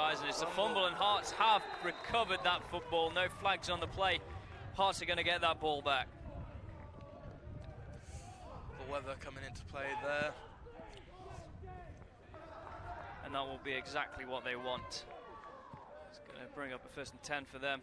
guys, and it's a fumble, and Hearts have recovered that football. No flags on the play. Hearts are going to get that ball back. The weather coming into play there. And that will be exactly what they want. It's going to bring up a 1st and 10 for them.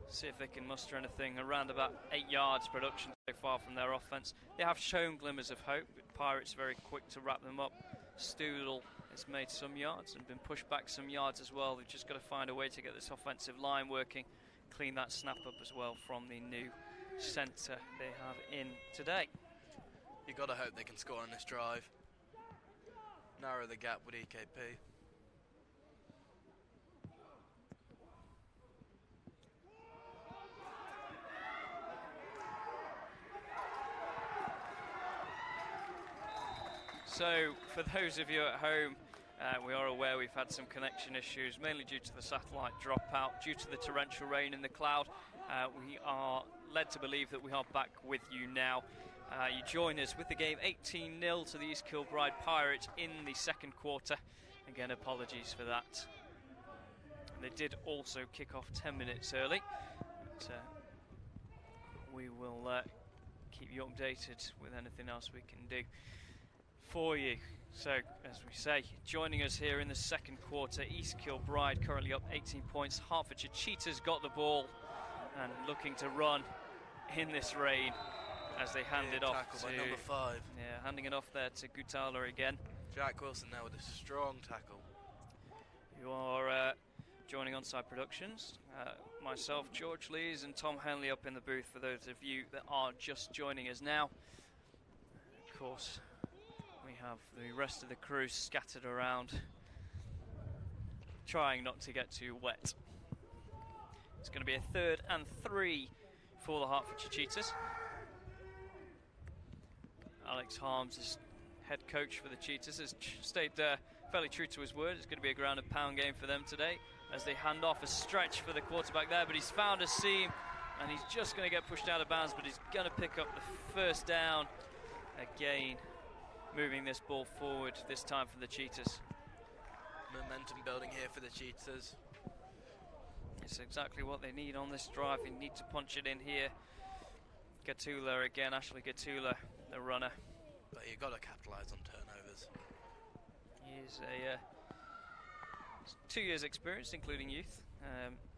See if they can muster anything around about 8 yards production so far from their offense. They have shown glimmers of hope, but Pirates very quick to wrap them up. Stoodle has made some yards and been pushed back some yards as well. They've just got to find a way to get this offensive line working, clean that snap up as well from the new centre they have in today. You've got to hope they can score on this drive. Narrow the gap with EKP. So, for those of you at home, we are aware we've had some connection issues, mainly due to the satellite dropout, due to the torrential rain in the cloud. We are led to believe that we are back with you now. You join us with the game 18-0 to the East Kilbride Pirates in the second quarter. Again, apologies for that. They did also kick off 10 minutes early. But, we will keep you updated with anything else we can do for you. So, as we say, joining us here in the second quarter, East Kilbride currently up 18 points. Hertfordshire Cheetahs got the ball and looking to run in this rain as they hand it off to number 5. Yeah, handing it off there to Gutala again. Jack Wilson there with a strong tackle. You are joining Onside Productions. Myself, George Lees, and Tom Henley up in the booth for those of you that are just joining us now. Of course, we have the rest of the crew scattered around, trying not to get too wet. It's going to be a 3rd and 3 for the Hertfordshire Cheetahs. Alex Harms is head coach for the Cheetahs, has stayed fairly true to his word. It's going to be a ground and pound game for them today as they hand off a stretch for the quarterback there, but he's found a seam and he's just going to get pushed out of bounds, but he's going to pick up the first down again, moving this ball forward, this time for the Cheetahs. Momentum building here for the Cheetahs. It's exactly what they need on this drive. They need to punch it in here. Gatula again, Ashley Gatula, the runner. But you've got to capitalise on turnovers. He's a 2 years experience, including youth.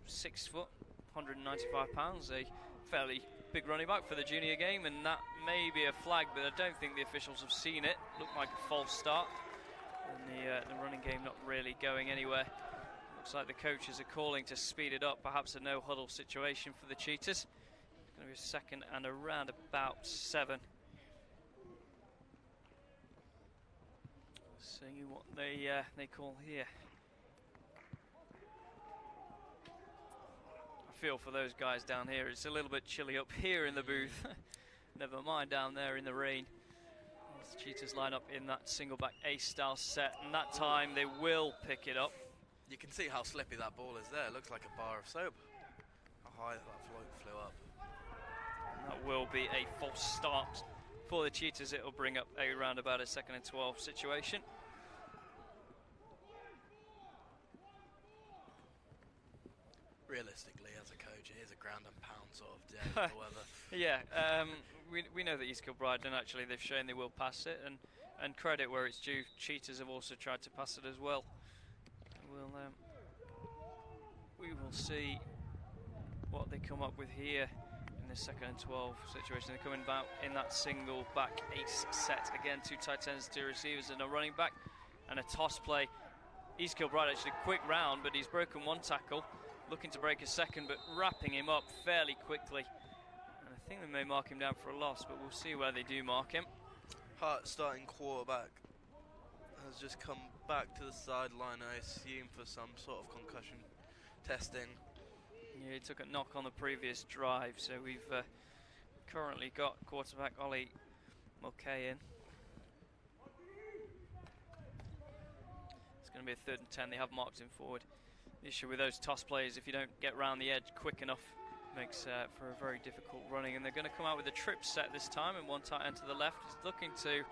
6 foot, 195 pounds, a fairly big running back for the junior game, and that may be a flag, but I don't think the officials have seen it. Looked like a false start, and the running game not really going anywhere. Looks like the coaches are calling to speed it up, perhaps a no huddle situation for the Cheetahs. It's going to be a 2nd and around about 7. See what they call here. I feel for those guys down here. It's a little bit chilly up here in the booth. Never mind down there in the rain. As the Cheetahs line up in that single back ace style set, and that time they will pick it up. You can see how slippy that ball is there. It looks like a bar of soap. How high that flew up. And that will be a false start for the Cheetahs. It will bring up around about a 2nd and 12 situation. Realistically, as a coach, it is a ground and pound sort of day with the weather. Yeah, we know that East Kilbride, and actually they've shown they will pass it, and credit where it's due, Cheetahs have also tried to pass it as well. We will see what they come up with here in the 2nd and 12 situation. They're coming back in that single back ace set. Again, 2 tight ends, 2 receivers and a running back, and a toss play. East Kilbride actually quick round, but he's broken 1 tackle, looking to break a 2nd, but wrapping him up fairly quickly. And I think they may mark him down for a loss, but we'll see where they do mark him. Hart starting quarterback has just come back to the sideline, I assume, for some sort of concussion testing. Yeah, he took a knock on the previous drive, so we've currently got quarterback Ollie Mulcahy in. It's going to be a 3rd and 10. They have marked him forward. The issue with those toss plays, if you don't get round the edge quick enough, makes for a very difficult running. And they're going to come out with a trip set this time, and 1 tight end to the left. He's looking to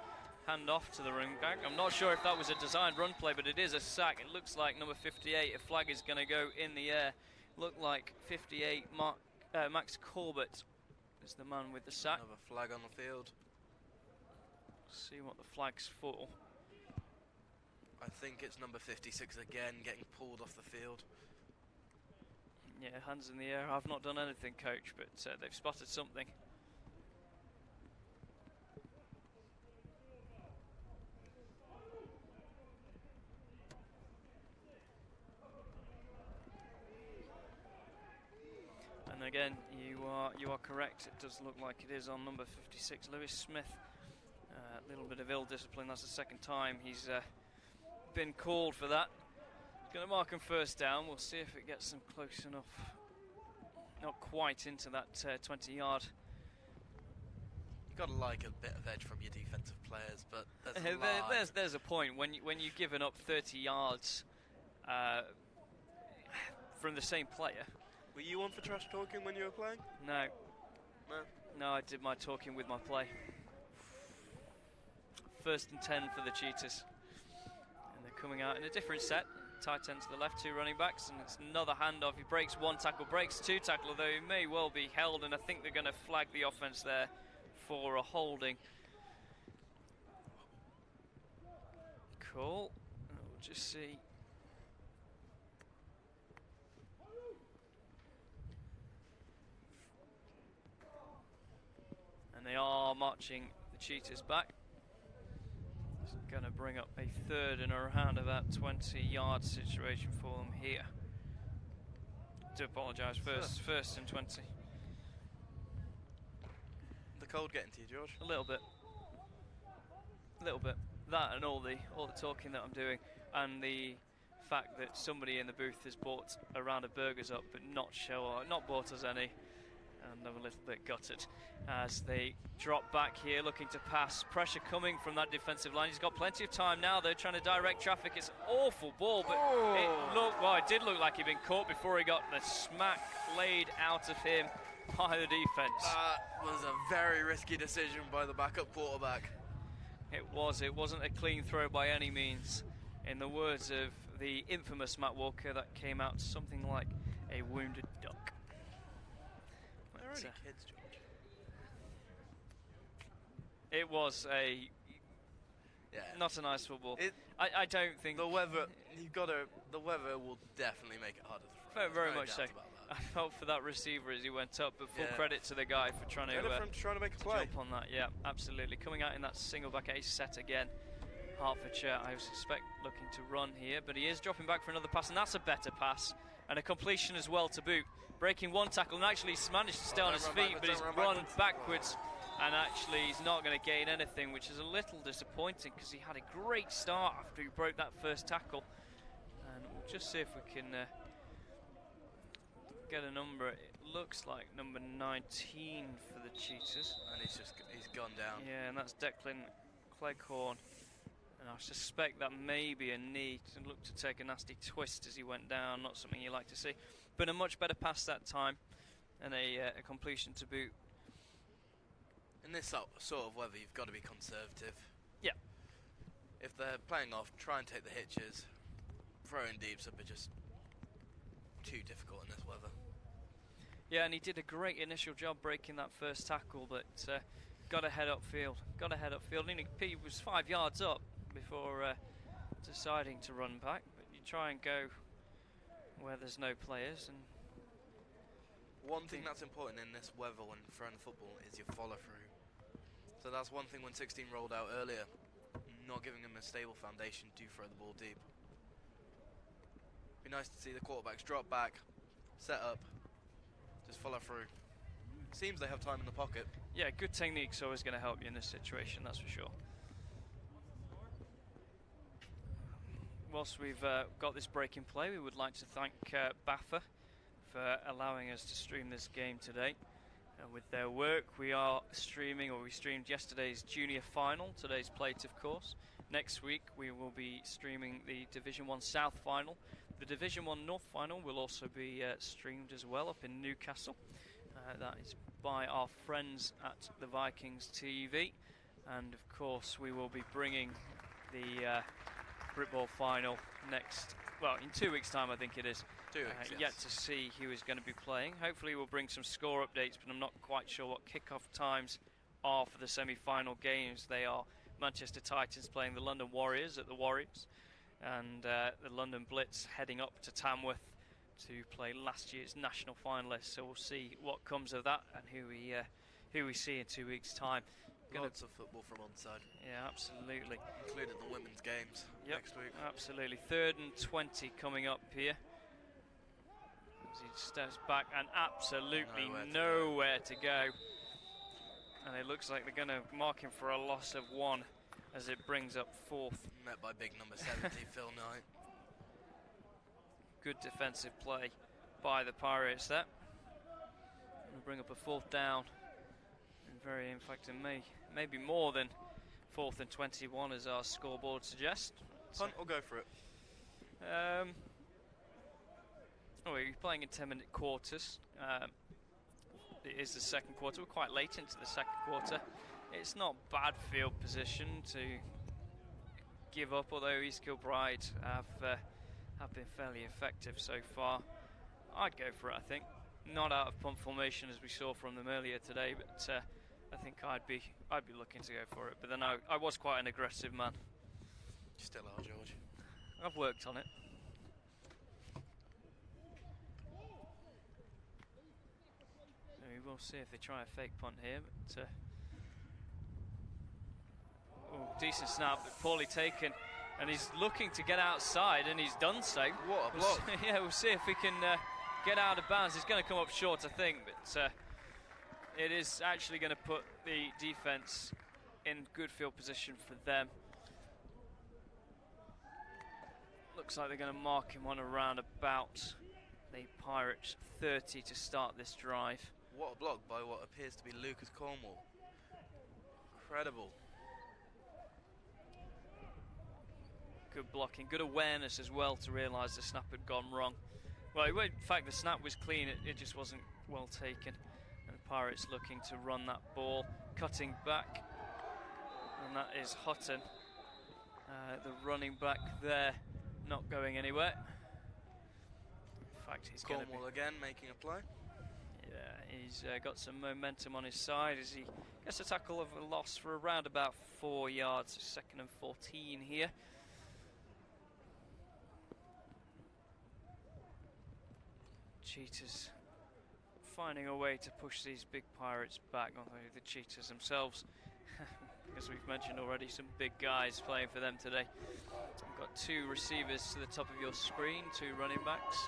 hand off to the running back. I'm not sure if that was a designed run play, but it is a sack. It looks like number 58, a flag is going to go in the air. Looked like 58, Max Corbett is the man with the sack. Another flag on the field. See what the flag's for. I think it's number 56 again, getting pulled off the field. Yeah, hands in the air. I've not done anything, coach, but they've spotted something. And again, you are correct. It does look like it is on number 56, Lewis Smith. A little bit of ill discipline. That's the second time he's been called for that. Going to mark him first down. We'll see if it gets them close enough. Not quite into that 20-yard. You've got to like a bit of edge from your defensive players, but there's a point when you've given up 30 yards from the same player. Were you on for trash talking when you were playing? No. No? No, I did my talking with my play. 1st and 10 for the Cheetahs. And they're coming out in a different set. Tight end to the left, 2 running backs, and it's another handoff. He breaks 1 tackle, breaks 2 tackle, although he may well be held, and I think they're going to flag the offense there for a holding. Cool. We'll just see. And they are marching the Cheetahs back. Going to bring up a 3rd and around about 20-yard situation for them here. Do apologise, first and 20. The cold getting to you, George? A little bit. That and all the talking that I'm doing, and the fact that somebody in the booth has bought a round of burgers up, but not bought us any. And I'm a little bit gutted as they drop back here, looking to pass. Pressure coming from that defensive line. He's got plenty of time now. They're trying to direct traffic. It's an awful ball, but it did look like he'd been caught before he got the smack laid out of him by the defense. That was a very risky decision by the backup quarterback. It was. It wasn't a clean throw by any means. In the words of the infamous Matt Walker, that came out something like a wounded duck. They're only kids, George. It was not a nice football. I don't think the weather. The weather will definitely make it harder to throw. Very much so. I felt for that receiver as he went up, but full credit to the guy for trying to make a play. Jump on that. Yeah, absolutely. Coming out in that single back ace set again. Hertfordshire, I suspect, looking to run here, but he is dropping back for another pass, and that's a better pass, and a completion as well to boot. Breaking 1 tackle, and actually he's managed to stay on his feet, but he's run backwards, and actually he's not going to gain anything, which is a little disappointing because he had a great start after he broke that first tackle. And we'll just see if we can get a number. It looks like number 19 for the Cheetahs. And he's gone down. Yeah, and that's Declan Cleghorn. And I suspect that may be a knee, and looked to take a nasty twist as he went down. Not something you like to see. But a much better pass that time, and a completion to boot. In this sort of weather, you've got to be conservative. Yeah. If they're playing off, try and take the hitches. Throwing deeps are just too difficult in this weather. Yeah, and he did a great initial job breaking that first tackle, but got to head upfield. And he was 5 yards up before deciding to run back. But you try and go where there's no players. And one thing that's important in this weather when throwing the football is your follow through. So that's one thing when 16 rolled out earlier. Not giving him a stable foundation to throw the ball deep. Be nice to see the quarterbacks drop back, set up, just follow through. Seems they have time in the pocket. Yeah, good technique's always going to help you in this situation, that's for sure. Whilst we've got this break in play, we would like to thank BAFA for allowing us to stream this game today. With their work, we streamed yesterday's junior final, today's plate of course. Next week we will be streaming the Division 1 South final. The Division 1 North final will also be streamed as well up in Newcastle. That is by our friends at the Vikings TV. And of course, we will be bringing the Brit Ball final in 2 weeks' time, I think it is. 2 weeks, yes. Yet to see who is going to be playing. Hopefully we'll bring some score updates, but I'm not quite sure what kick-off times are for the semi-final games. They are Manchester Titans playing the London Warriors at the Warriors, and the London Blitz heading up to Tamworth to play last year's national finalists. So we'll see what comes of that and who we see in 2 weeks' time. Lots of football from Onside. Yeah, absolutely. Including the women's games next week. Absolutely. 3rd and 20 coming up here. As he steps back and absolutely nowhere to go. And it looks like they're going to mark him for a loss of 1 as it brings up 4th. Met by big number 70, Phil Knight. Good defensive play by the Pirates there. We'll bring up a 4th down. And in fact, it maybe more than 4th and 21 as our scoreboard suggests. Punt or go for it? We're playing in 10-minute quarters. It is the second quarter. We're quite late into the second quarter. It's not bad field position to give up, although East Kilbride have been fairly effective so far. I'd go for it, I think. Not out of punt formation as we saw from them earlier today, but I think I'd be looking to go for it. But then I was quite an aggressive man. You still are, George. I've worked on it. We will see if they try a fake punt here, but decent snap, but poorly taken, and he's looking to get outside, and he's done so. What a block! We'll see if we can get out of bounds. He's going to come up short, I think, but it is actually going to put the defence in good field position for them. Looks like they're going to mark him on around about the Pirates 30 to start this drive. What a block by what appears to be Lucas Cornwall. Incredible. Good blocking, good awareness as well to realise the snap had gone wrong. Well, in fact, the snap was clean, it just wasn't well taken. And the Pirates looking to run that ball, cutting back. And that is Hutton, the running back there, not going anywhere. In fact, he's going to be... Cornwall again making a play. Yeah, he's got some momentum on his side as he gets a tackle of a loss for around about 4 yards, 2nd and 14 here. Cheetahs finding a way to push these big Pirates back, although the Cheetahs themselves, as we've mentioned already, some big guys playing for them today. We've got 2 receivers to the top of your screen, 2 running backs,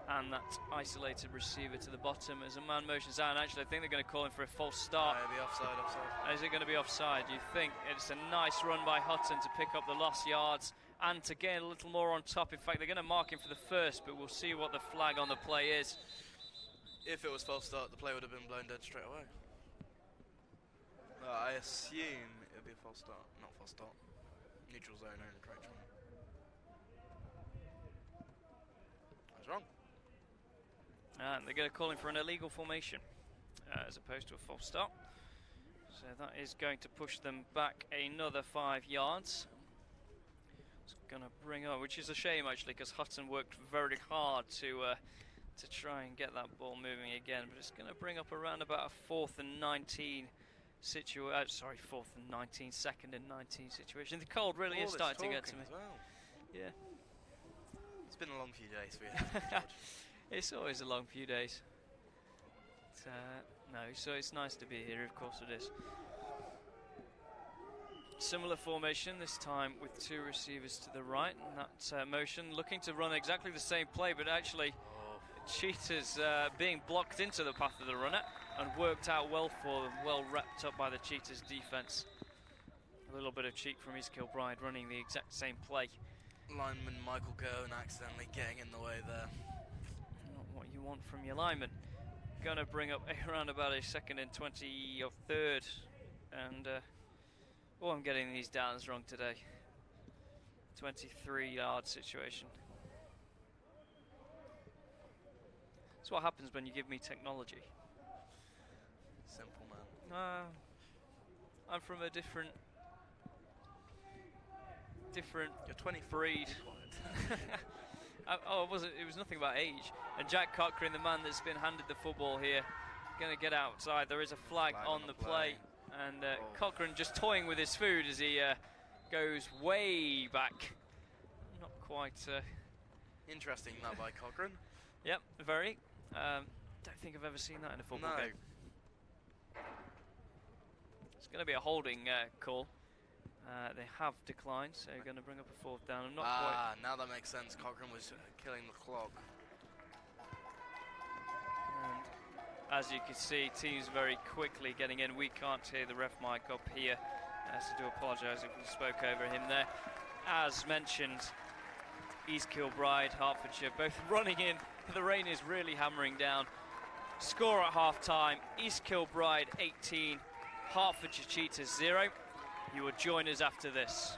and that isolated receiver to the bottom as a man motions out. And actually, I think they're going to call him for a false start. Maybe offside. Is it going to be offside? You think? It's a nice run by Hutton to pick up the lost yards and to gain a little more on top. In fact, they're going to mark him for the first, but we'll see what the flag on the play is. If it was false start, the play would have been blown dead straight away. I assume it would be a false start. Not false start. Neutral zone only, correct. I was wrong. And they're going to call him for an illegal formation as opposed to a false start. So that is going to push them back another 5 yards. It's going to bring on, which is a shame actually, because Hutton worked very hard to try and get that ball moving again. But it's going to bring up around about a 4th and 19 situation. Sorry, 4th and 19, 2nd and 19 situation. The cold really is starting to get to me. Well. Yeah. It's been a long few days for you, George. It's always a long few days. No, so it's nice to be here, of course it is. Similar formation, this time with 2 receivers to the right, and that motion looking to run exactly the same play, but actually Cheetahs being blocked into the path of the runner, and worked out well for them, well wrapped up by the Cheetahs defence. A little bit of cheek from East Kilbride running the exact same play. Lineman Michael Cohen accidentally getting in the way there. Not what you want from your lineman. Going to bring up around about a 2nd and 20 or 3rd, and I'm getting these downs wrong today. 23-yard situation. That's what happens when you give me technology. Simple man. I'm from a different You're 20 breed. It was nothing about age. And Jack Cochrane, the man that's been handed the football here, going to get outside. There is a flag on the play. And Cochrane just toying with his food as he goes way back. Not quite... Interesting that by Cochrane. Yep, very. Don't think I've ever seen that in a football game. It's going to be a holding call. They have declined, so you're going to bring up a fourth down. I'm not quite... now that makes sense. Cochrane was killing the clock. And as you can see, teams very quickly getting in. We can't hear the ref mic up here, so do apologise if we spoke over him there. As mentioned, East Kilbride, Hertfordshire, both running in. The rain is really hammering down. Score at half-time, East Kilbride 18, Hertfordshire Cheetahs 0. You will join us after this.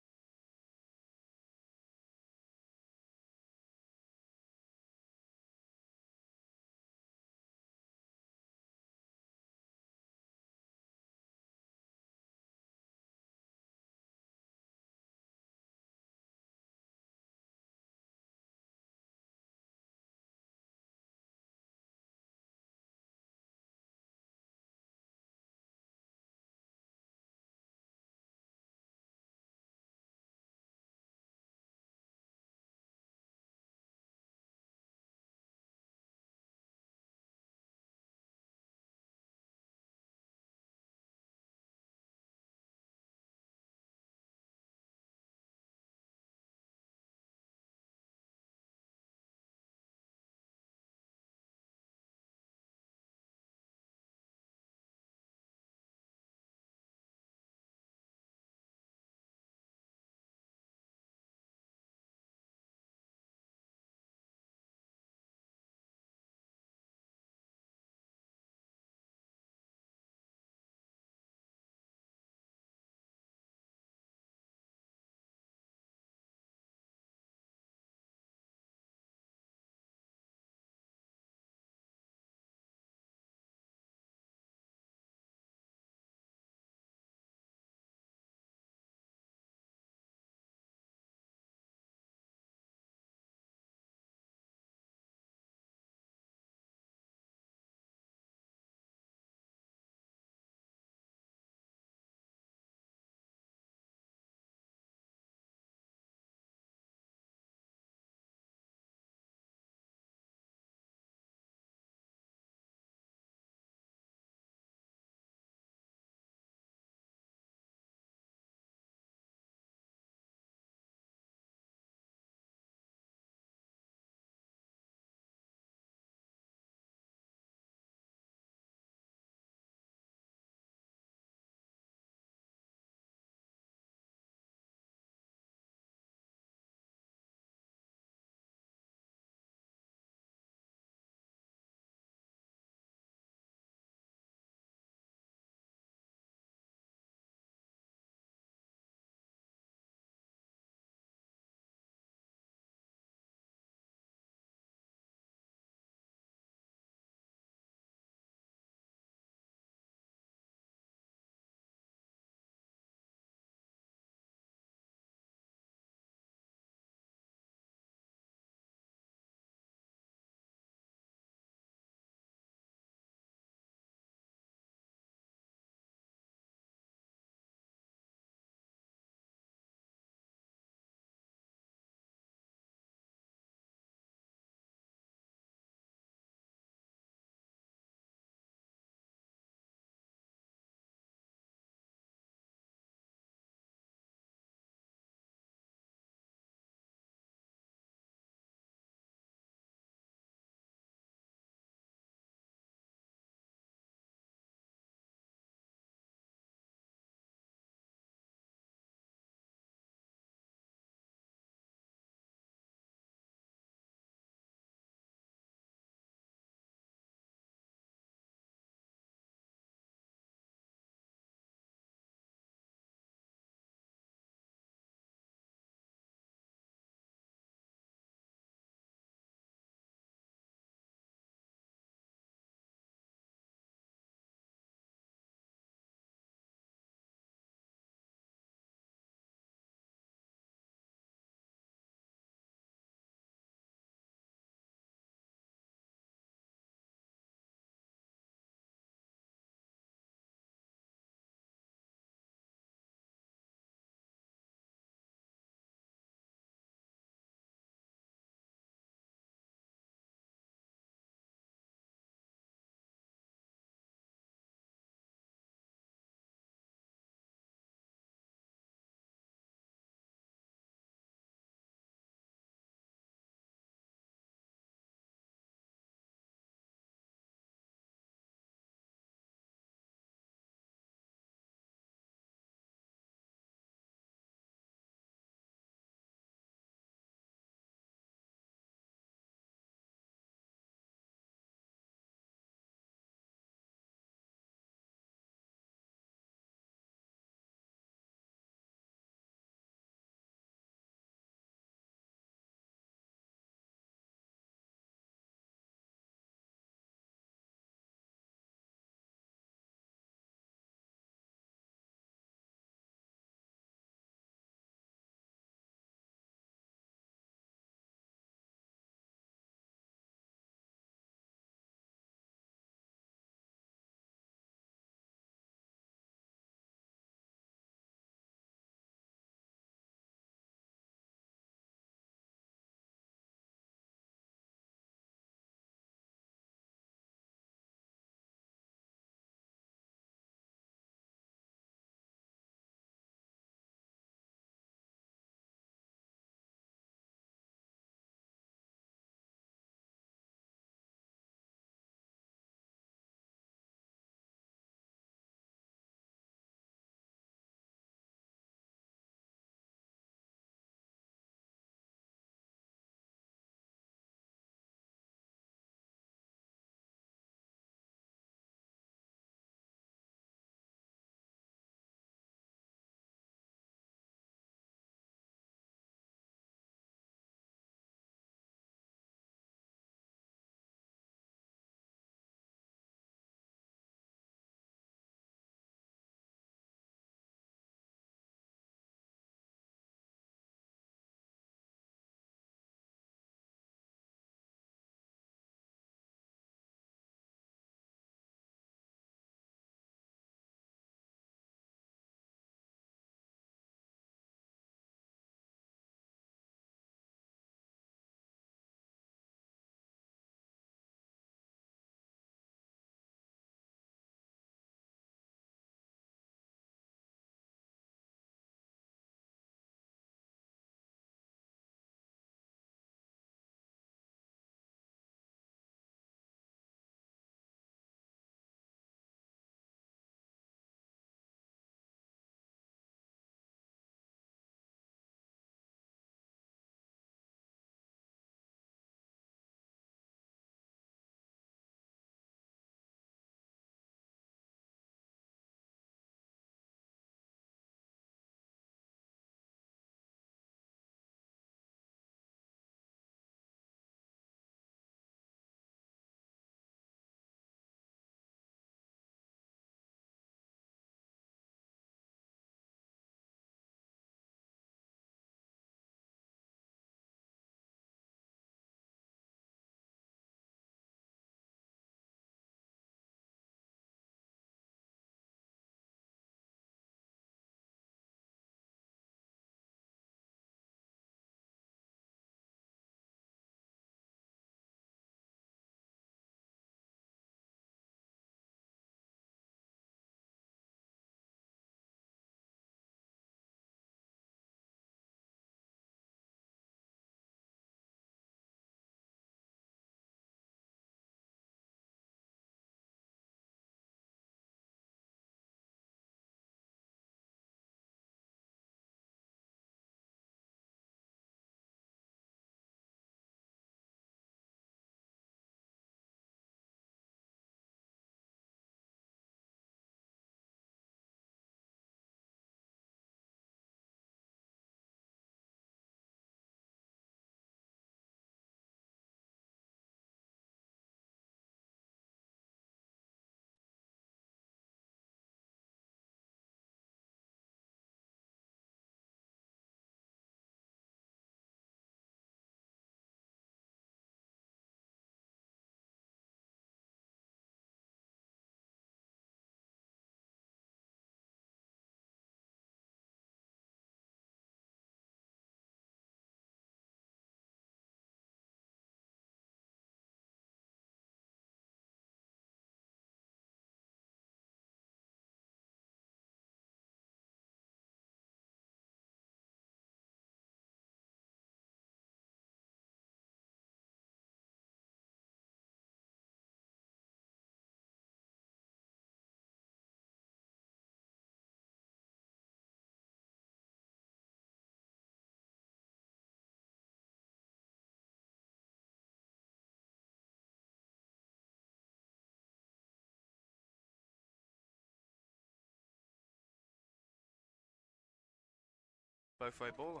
Both way baller.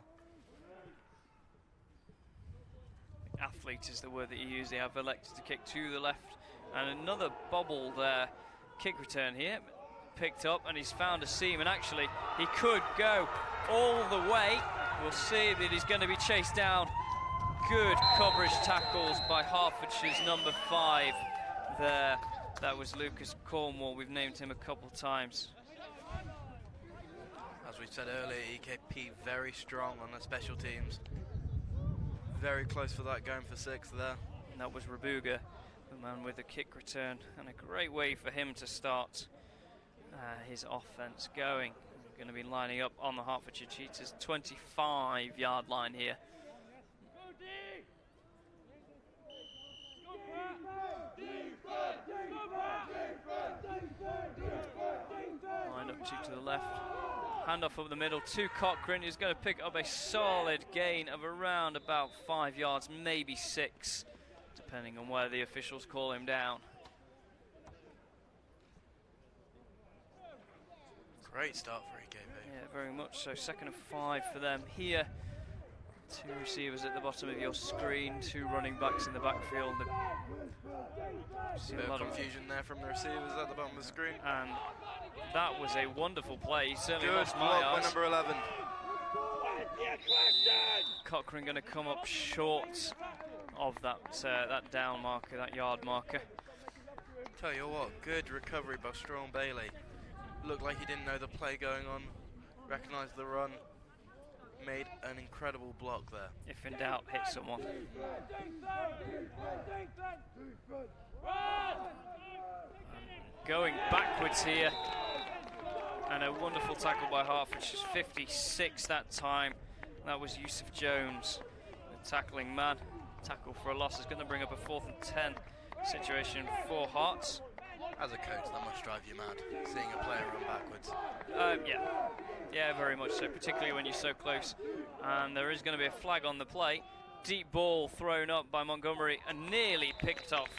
Athlete is the word that you use. They have elected to kick to the left, and another bobble there. Kick return here, picked up, and he's found a seam, and actually he could go all the way. We'll see that he's going to be chased down. Good coverage tackles by Hertfordshire's number 5 there. That was Lucas Cornwall. We've named him a couple times. As we said earlier, EKP very strong on the special teams. Very close for that, going for 6 there. And that was Rabuga, the man with the kick return, and a great way for him to start his offense going. We're going to be lining up on the Hertfordshire Cheetahs 25-yard line here. Line up to the left. Handoff up the middle to Cochrane, who's going to pick up a solid gain of around about 5 yards, maybe 6, depending on where the officials call him down. Great start for EKP. Yeah, very much so. 2nd and 5 for them here. 2 receivers at the bottom of your screen, 2 running backs in the backfield. Bit of confusion there from the receivers at the bottom of the screen. And that was a wonderful play. He certainly Good lost my block by eyes. number 11. Cochrane going to come up short of that that down marker, that yard marker. Tell you what, good recovery by Strong Bailey. Looked like he didn't know the play going on, recognised the run, made an incredible block there. If in doubt, hit someone. Going backwards here, and a wonderful tackle by Hertfordshire's 56 that time. That was Yusuf Jones, the tackling man. Tackle for a loss is going to bring up a 4th and 10 situation for Hearts. As a coach, that must drive you mad, seeing a player run backwards. Yeah, very much so, particularly when you're so close. And there is going to be a flag on the play. Deep ball thrown up by Montgomery and nearly picked off.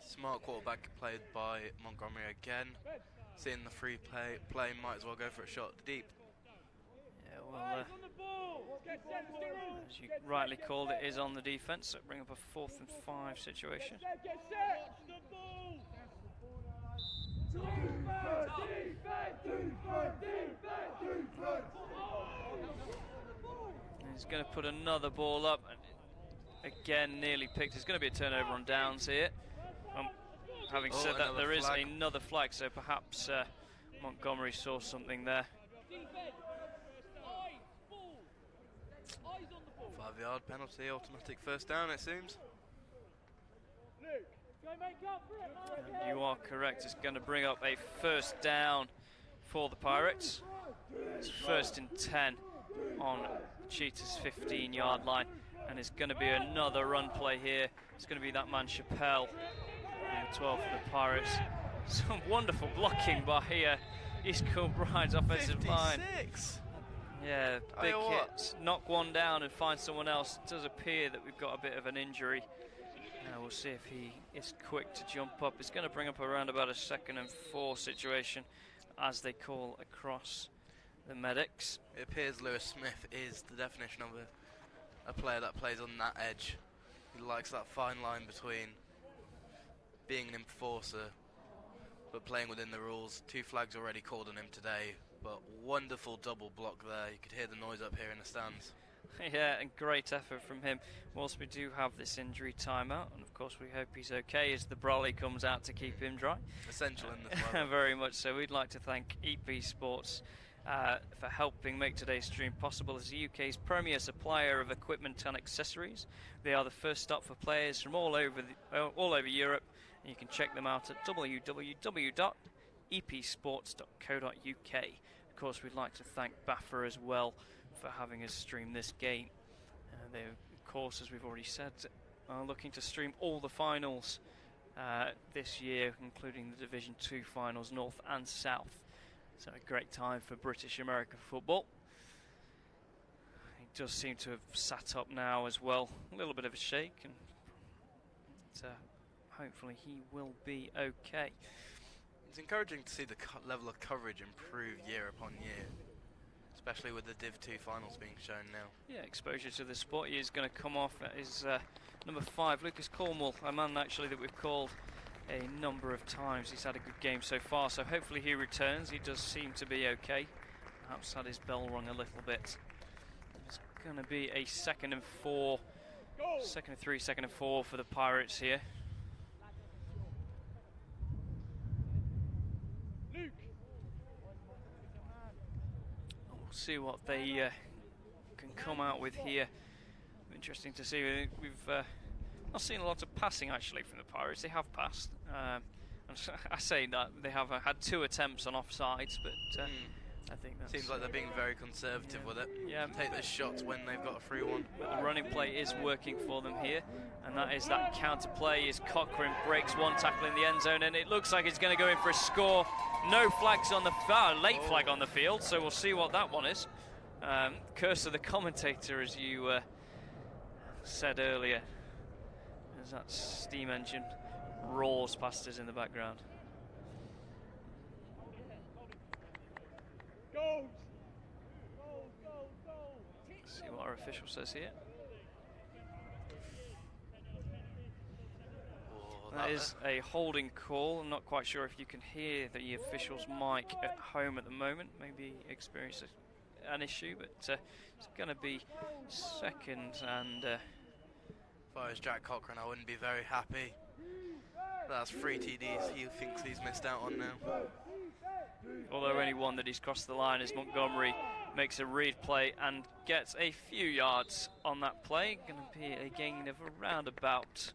Smart quarterback played by Montgomery again. Seeing the free play, might as well go for a shot deep. Yeah, well, as you rightly called, it is on the defence, so bring up a 4th and 5 situation. He's going to put another ball up, and again nearly picked. It's going to be a turnover on downs here. Having said that, there is another flag, so perhaps Montgomery saw something there. 5-yard penalty, automatic first down, it seems. And you are correct. It's going to bring up a first down for the Pirates. It's 1st and 10 on Cheetah's 15-yard line, and it's going to be another run play here. It's going to be that man Chappelle, number 12 for the Pirates. Some wonderful blocking by East Kilbride's offensive line. 56. Yeah, big hits. Knock one down and find someone else. It does appear that we've got a bit of an injury. We'll see if he is quick to jump up. It's going to bring up around about a 2nd and 4 situation as they call across the medics. It appears Lewis Smith is the definition of a player that plays on that edge. He likes that fine line between being an enforcer but playing within the rules. 2 flags already called on him today, but wonderful double block there. You could hear the noise up here in the stands. Yeah, and great effort from him. Whilst we do have this injury timeout, and of course we hope he's okay as the brolly comes out to keep him dry. Essential in this weather. Very much so. We'd like to thank EP Sports for helping make today's stream possible as the UK's premier supplier of equipment and accessories. They are the first stop for players from all over Europe, and you can check them out at www.epsports.co.uk. Of course, we'd like to thank BAFA as well for having us stream this game. They, of course, as we've already said, are looking to stream all the finals this year, including the Division 2 finals, North and South. So a great time for British American football. He does seem to have sat up now as well. A little bit of a shake, and hopefully he will be okay. It's encouraging to see the level of coverage improve year upon year, especially with the Div 2 finals being shown now. Yeah, exposure to the sport. He is going to come off at his number 5, Lucas Cornwall, a man actually that we've called a number of times. He's had a good game so far, so hopefully he returns. He does seem to be okay. Perhaps had his bell rung a little bit. It's going to be a 2nd and 4, 2nd and 3, 2nd and 4 for the Pirates here. We'll see what they can come out with here. Interesting to see. We've not seen a lot of passing actually from the Pirates. They have passed. I say that they have had 2 attempts on offsides, but I think that seems like they're being very conservative with it. Yeah, take the shots when they've got a 3-1. But the running play is working for them here, and that is that counter play. Is Cochrane breaks one tackle in the end zone, and it looks like it's going to go in for a score. No flags on the late flag on the field, so we'll see what that one is. Curse of the commentator, as you said earlier, as that steam engine roars past us in the background. See what our official says here. That is a holding call. I'm not quite sure if you can hear the official's mic at home at the moment. Maybe experience an issue, but it's going to be 2nd and... if I was Jack Cochrane, I wouldn't be very happy. That's 3 TDs he thinks he's missed out on now. Although only one that he's crossed the line as Montgomery makes a read play and gets a few yards on that play. Going to be a gain of around about...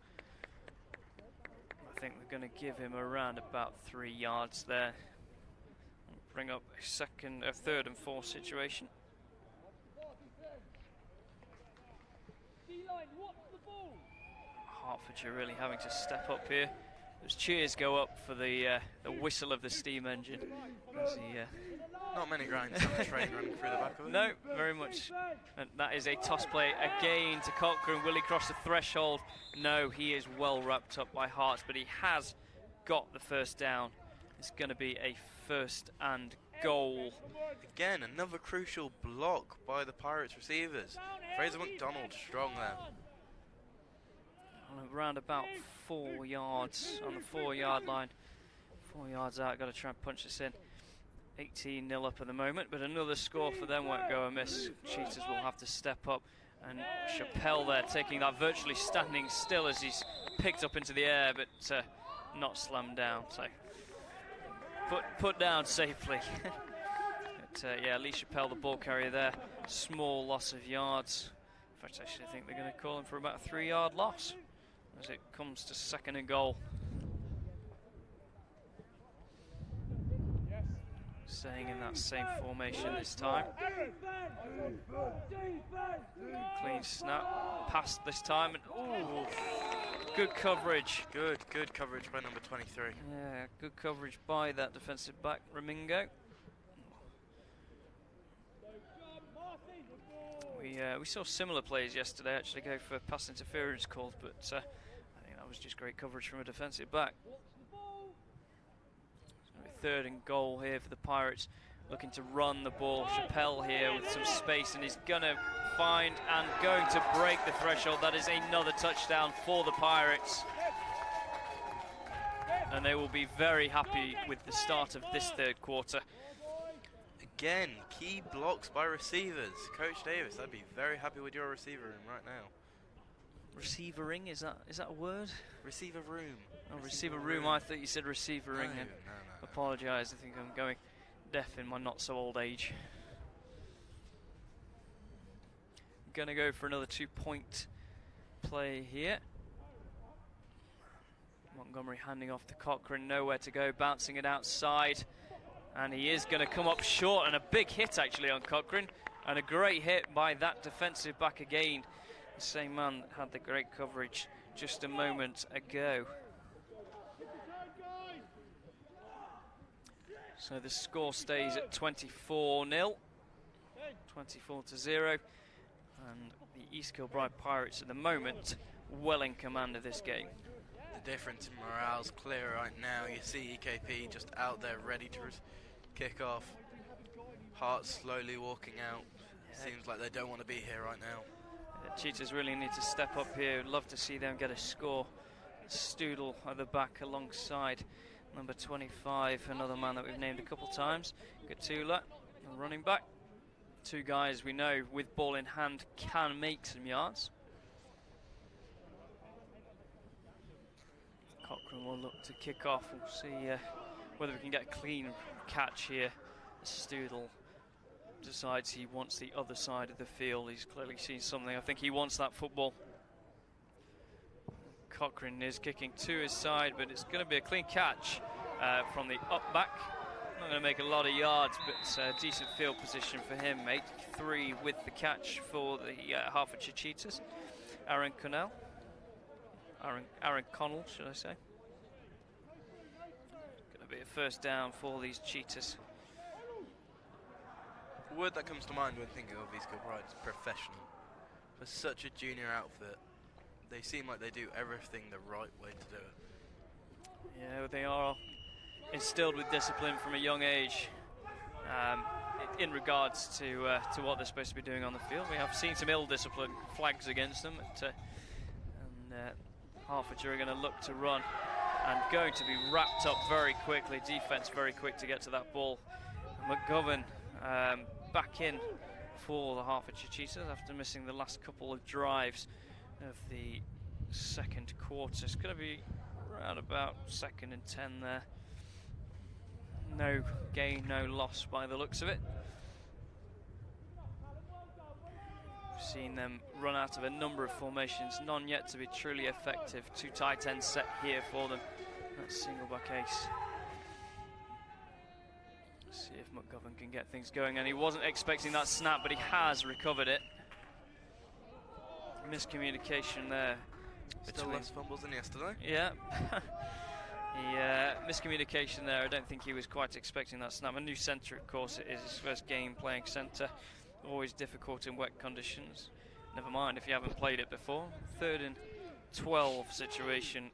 I think we're going to give him around about 3 yards there. Bring up a 3rd and 4 situation. Hertfordshire really having to step up here. As cheers go up for the whistle of the steam engine. Not many grinds on the train running through the back of it. No, very much. And that is a toss play again to Cochrane. Will he cross the threshold? No, he is well wrapped up by Hearts, but he has got the first down. It's going to be a 1st and goal. Again, another crucial block by the Pirates receivers. Fraser McDonald strong there. On around about 4 yards on the 4-yard line. 4 yards out, got to try and punch this in. 18-0 up at the moment, but another score for them won't go amiss. Cheetahs will have to step up, and Chappelle there taking that virtually standing still as he's picked up into the air, but not slammed down. So put down safely. But yeah, Lee Chappelle, the ball carrier there, small loss of yards. In fact, I actually think they're going to call him for about a 3-yard loss as it comes to 2nd and goal. Staying in that same formation this time. Clean snap, pass this time, and ooh, good coverage. Good coverage by number 23. Yeah, good coverage by that defensive back, Ramingo. We saw similar plays yesterday actually go for pass interference calls, but I think that was just great coverage from a defensive back. 3rd and goal here for the Pirates, looking to run the ball. Chappelle here with some space, and he's going to find and going to break the threshold. That is another touchdown for the Pirates. And they will be very happy with the start of this 3rd quarter. Again, key blocks by receivers. Coach Davis, I'd be very happy with your receiver room right now. Receivering, is that a word? Receiver room. Oh, receiver room. I thought you said receivering. No. Apologise, I think I'm going deaf in my not so old age. Gonna go for another 2-point play here. Montgomery handing off to Cochrane, nowhere to go, bouncing it outside. And he is going to come up short, and a big hit actually on Cochrane. And a great hit by that defensive back again. The same man that had the great coverage just a moment ago. So the score stays at 24-0. 24-0. And the East Kilbride Pirates at the moment well in command of this game. The difference in morale's clear right now. You see EKP just out there ready to kick off. Hearts slowly walking out. Seems like they don't want to be here right now. Cheetahs really need to step up here. Would love to see them get a score. Stoodle at the back alongside number 25, another man that we've named a couple times. Gatula, running back. Two guys we know with ball in hand can make some yards. Cochrane will look to kick off. We'll see whether we can get a clean catch here. Stoodle decides he wants the other side of the field. He's clearly seen something. I think he wants that football. Cochrane is kicking to his side, but it's going to be a clean catch from the up back. Not going to make a lot of yards, but decent field position for him. 83 with the catch for the Hertfordshire Cheetahs. Aaron Connell. Aaron Connell, should I say. Going to be a first down for these Cheetahs. The word that comes to mind when thinking of East Kilbride is professional. For such a junior outfit, they seem like they do everything the right way to do it. Yeah, they are instilled with discipline from a young age in regards to what they're supposed to be doing on the field. We have seen some ill-disciplined flags against them, and Hertfordshire are going to look to run and going to be wrapped up very quickly. Defence very quick to get to that ball. McGovern back in for the Hertfordshire Cheetahs after missing the last couple of drives of the second quarter. It's going to be around about 2nd and 10 there. No gain, no loss by the looks of it. We've seen them run out of a number of formations, none yet to be truly effective. Two tight ends set here for them. That's single back ace. See if McGovern can get things going, and he wasn't expecting that snap, but he has recovered it. Miscommunication there. Still less fumbles than yesterday. Yeah. Miscommunication there. I don't think he was quite expecting that snap. A new centre, of course, it is his first game playing centre. Always difficult in wet conditions. Never mind if you haven't played it before. 3rd and 12 situation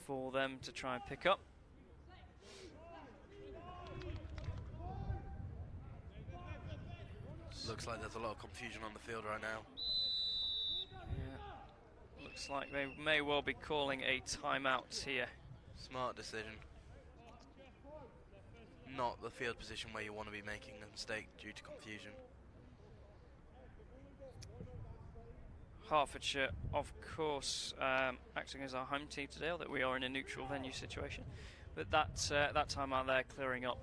for them to try and pick up. Looks like there's a lot of confusion on the field right now. Yeah. Looks like they may well be calling a timeout here. Smart decision. Not the field position where you want to be making a mistake due to confusion. Hertfordshire, of course, acting as our home team today, that we are in a neutral venue situation. But that timeout there clearing up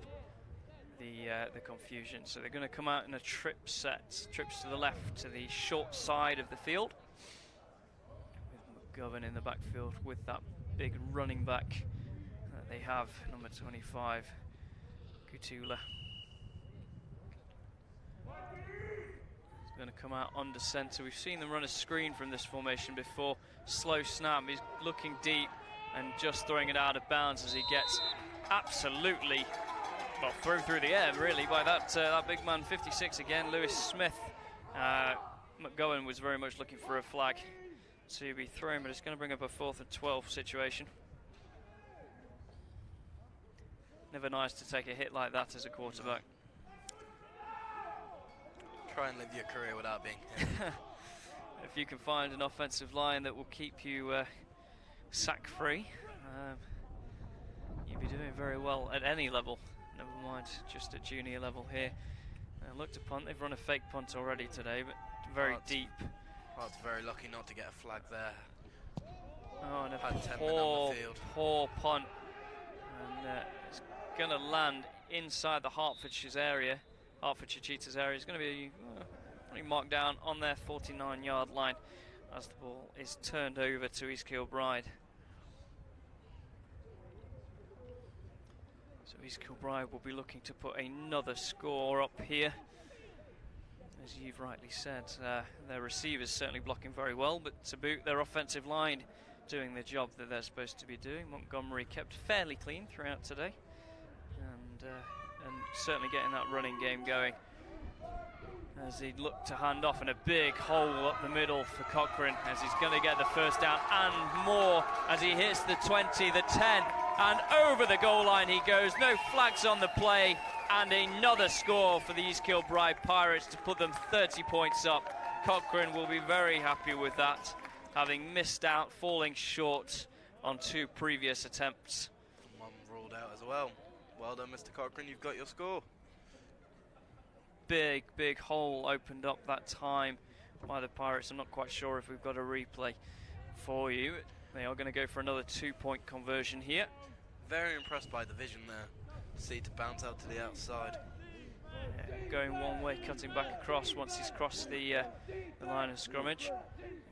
the confusion. So they're going to come out in a trip set. Trips to the left, to the short side of the field. With McGovern in the backfield with that big running back that they have, number 25, Gatula. He's going to come out under centre. We've seen them run a screen from this formation before. Slow snap. He's looking deep and just throwing it out of bounds as he gets absolutely thrown through the air, really, by that big man, 56 again, Lewis Smith. McGowan was very much looking for a flag to be thrown, but it's going to bring up a 4th and 12 situation. Never nice to take a hit like that as a quarterback. Try and live your career without being hit. If you can find an offensive line that will keep you sack-free, you'll be doing very well at any level. Never mind, just at junior level here. Look to punt. They've run a fake punt already today, but very deep. Hearts very lucky not to get a flag there. Oh, and Had 10 men on the field. Poor punt. And it's going to land inside the Hertfordshire Cheetahs area. It's going to be marked down on their 49-yard line as the ball is turned over to East Kilbride. So East Kilbride will be looking to put another score up here. As you've rightly said, their receivers certainly blocking very well, but to boot, their offensive line doing the job that they're supposed to be doing. Montgomery kept fairly clean throughout today, and certainly getting that running game going. as he looked to hand off, and a big hole up the middle for Cochrane as he's going to get the first down and more as he hits the 20, the 10, and over the goal line he goes. No flags on the play, and another score for the East Kilbride Pirates to put them 30 points up. Cochrane will be very happy with that, having missed out, falling short on 2 previous attempts. One ruled out as well. Well done, Mr. Cochrane, you've got your score. Big hole opened up that time by the Pirates. I'm not quite sure if we've got a replay for you. They are going to go for another 2-point conversion here. Very impressed by the vision there. See to bounce out to the outside. Yeah, going one way, cutting back across once he's crossed the line of scrummage.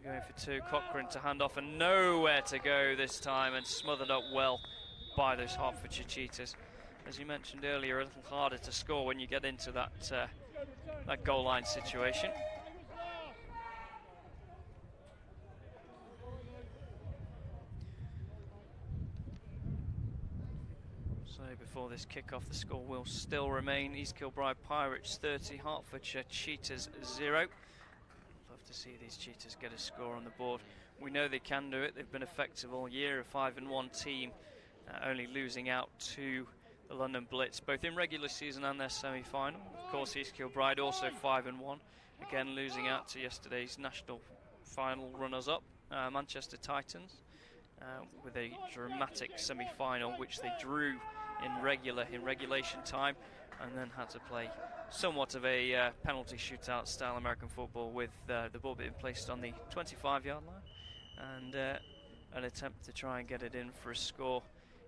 Going for 2, Cochrane to hand off, and nowhere to go this time, and smothered up well by those Hertfordshire Cheetahs. As you mentioned earlier, a little harder to score when you get into that that goal line situation. So before this kick-off, the score will still remain East Kilbride Pirates 30, Hertfordshire Cheetahs 0. Love to see these Cheetahs get a score on the board. We know they can do it. They've been effective all year, a 5-1 team, only losing out to the London Blitz, both in regular season and their semi-final. Of course, East Kilbride also 5-1, again losing out to yesterday's national final runners-up, Manchester Titans, with a dramatic semi-final which they drew in regulation time, and then had to play somewhat of a penalty shootout style American football, with the ball being placed on the 25-yard line, and an attempt to try and get it in for a score.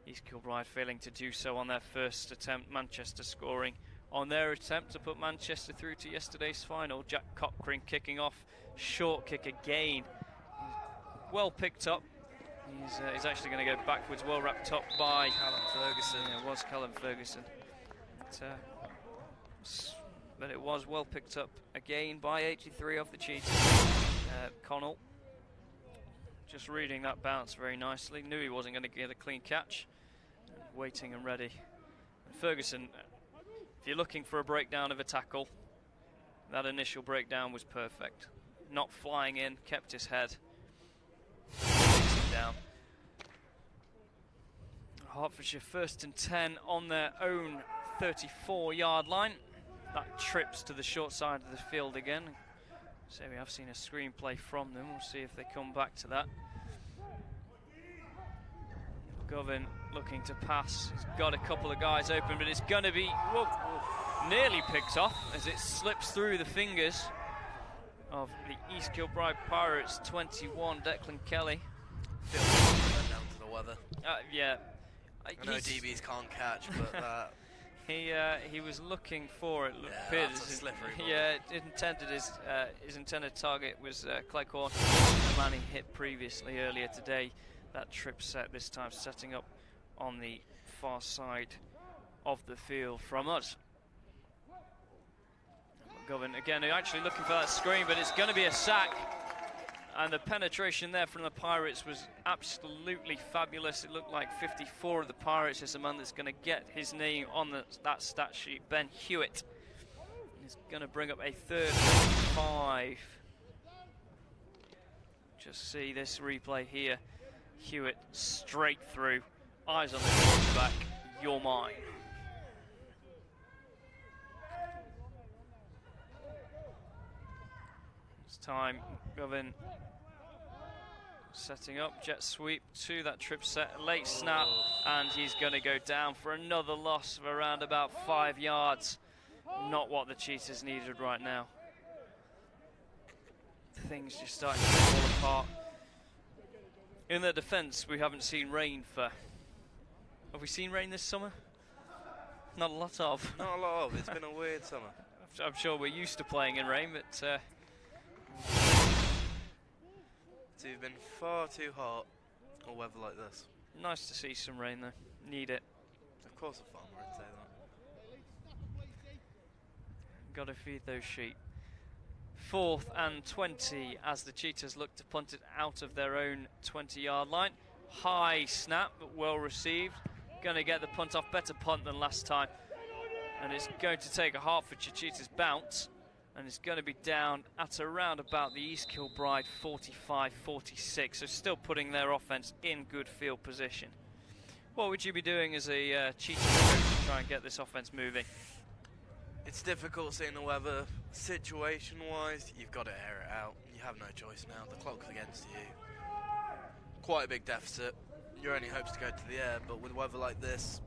East Kilbride failing to do so on their first attempt, Manchester scoring on their attempt to put Manchester through to yesterday's final. Jack Cochrane kicking off, short kick again, well picked up. He's actually going to go backwards, well wrapped up by Callum Ferguson. Yeah, it was Callum Ferguson. But it was well picked up again by 83 of the Cheetahs. Connell just reading that bounce very nicely. Knew he wasn't going to get a clean catch. Waiting and ready. And Ferguson, if you're looking for a breakdown of a tackle, that initial breakdown was perfect. Not flying in, kept his head. Down. Hertfordshire 1st and 10 on their own 34-yard line. That trips to the short side of the field again. So we have seen a screenplay from them. We'll see if they come back to that. Govan looking to pass. He's got a couple of guys open, but it's going to be nearly picked off as it slips through the fingers of the East Kilbride Pirates 21, Declan Kelly. Feels like down to the weather. Yeah. I know DBs can't catch, but he was looking for it. Yeah, that's a slippery ball. Yeah, his intended target was Cleghorn, the man he hit previously earlier today. That trip set this time setting up on the far side of the field from us. McGovern again actually looking for that screen, but it's going to be a sack. And the penetration there from the Pirates was absolutely fabulous. It looked like 54 of the Pirates is the man that's going to get his name on that stat sheet, Ben Hewitt. He's going to bring up a 3rd and 5. Just see this replay here. Hewitt straight through, eyes on the quarterback, you're mine. It's time, Govan setting up, jet sweep to that trip set, late snap, and he's going to go down for another loss of around about 5 yards. Not what the Cheetahs needed right now. Things just starting to fall apart. In their defence, we haven't seen rain for... Have we seen rain this summer? Not a lot of. Not a lot of. It's been a weird summer. I'm sure we're used to playing in rain, but... It's been far too hot or weather like this. Nice to see some rain, though. Need it. Of course a farmer would say that. Got to feed those sheep. 4th and 20 as the Cheetahs look to punt it out of their own 20-yard line. High snap, but well received. Going to get the punt off. Better punt than last time. And it's going to take a Hertfordshire Cheetahs bounce and it's going to be down at around about the East Kilbride 45-46, so still putting their offense in good field position. What would you be doing as a Cheetahs coach to try and get this offense moving? It's difficult seeing the weather. Situation-wise, you've got to air it out. You have no choice now. The clock's against you. Quite a big deficit. Your only hopes to go to the air, but with weather like this,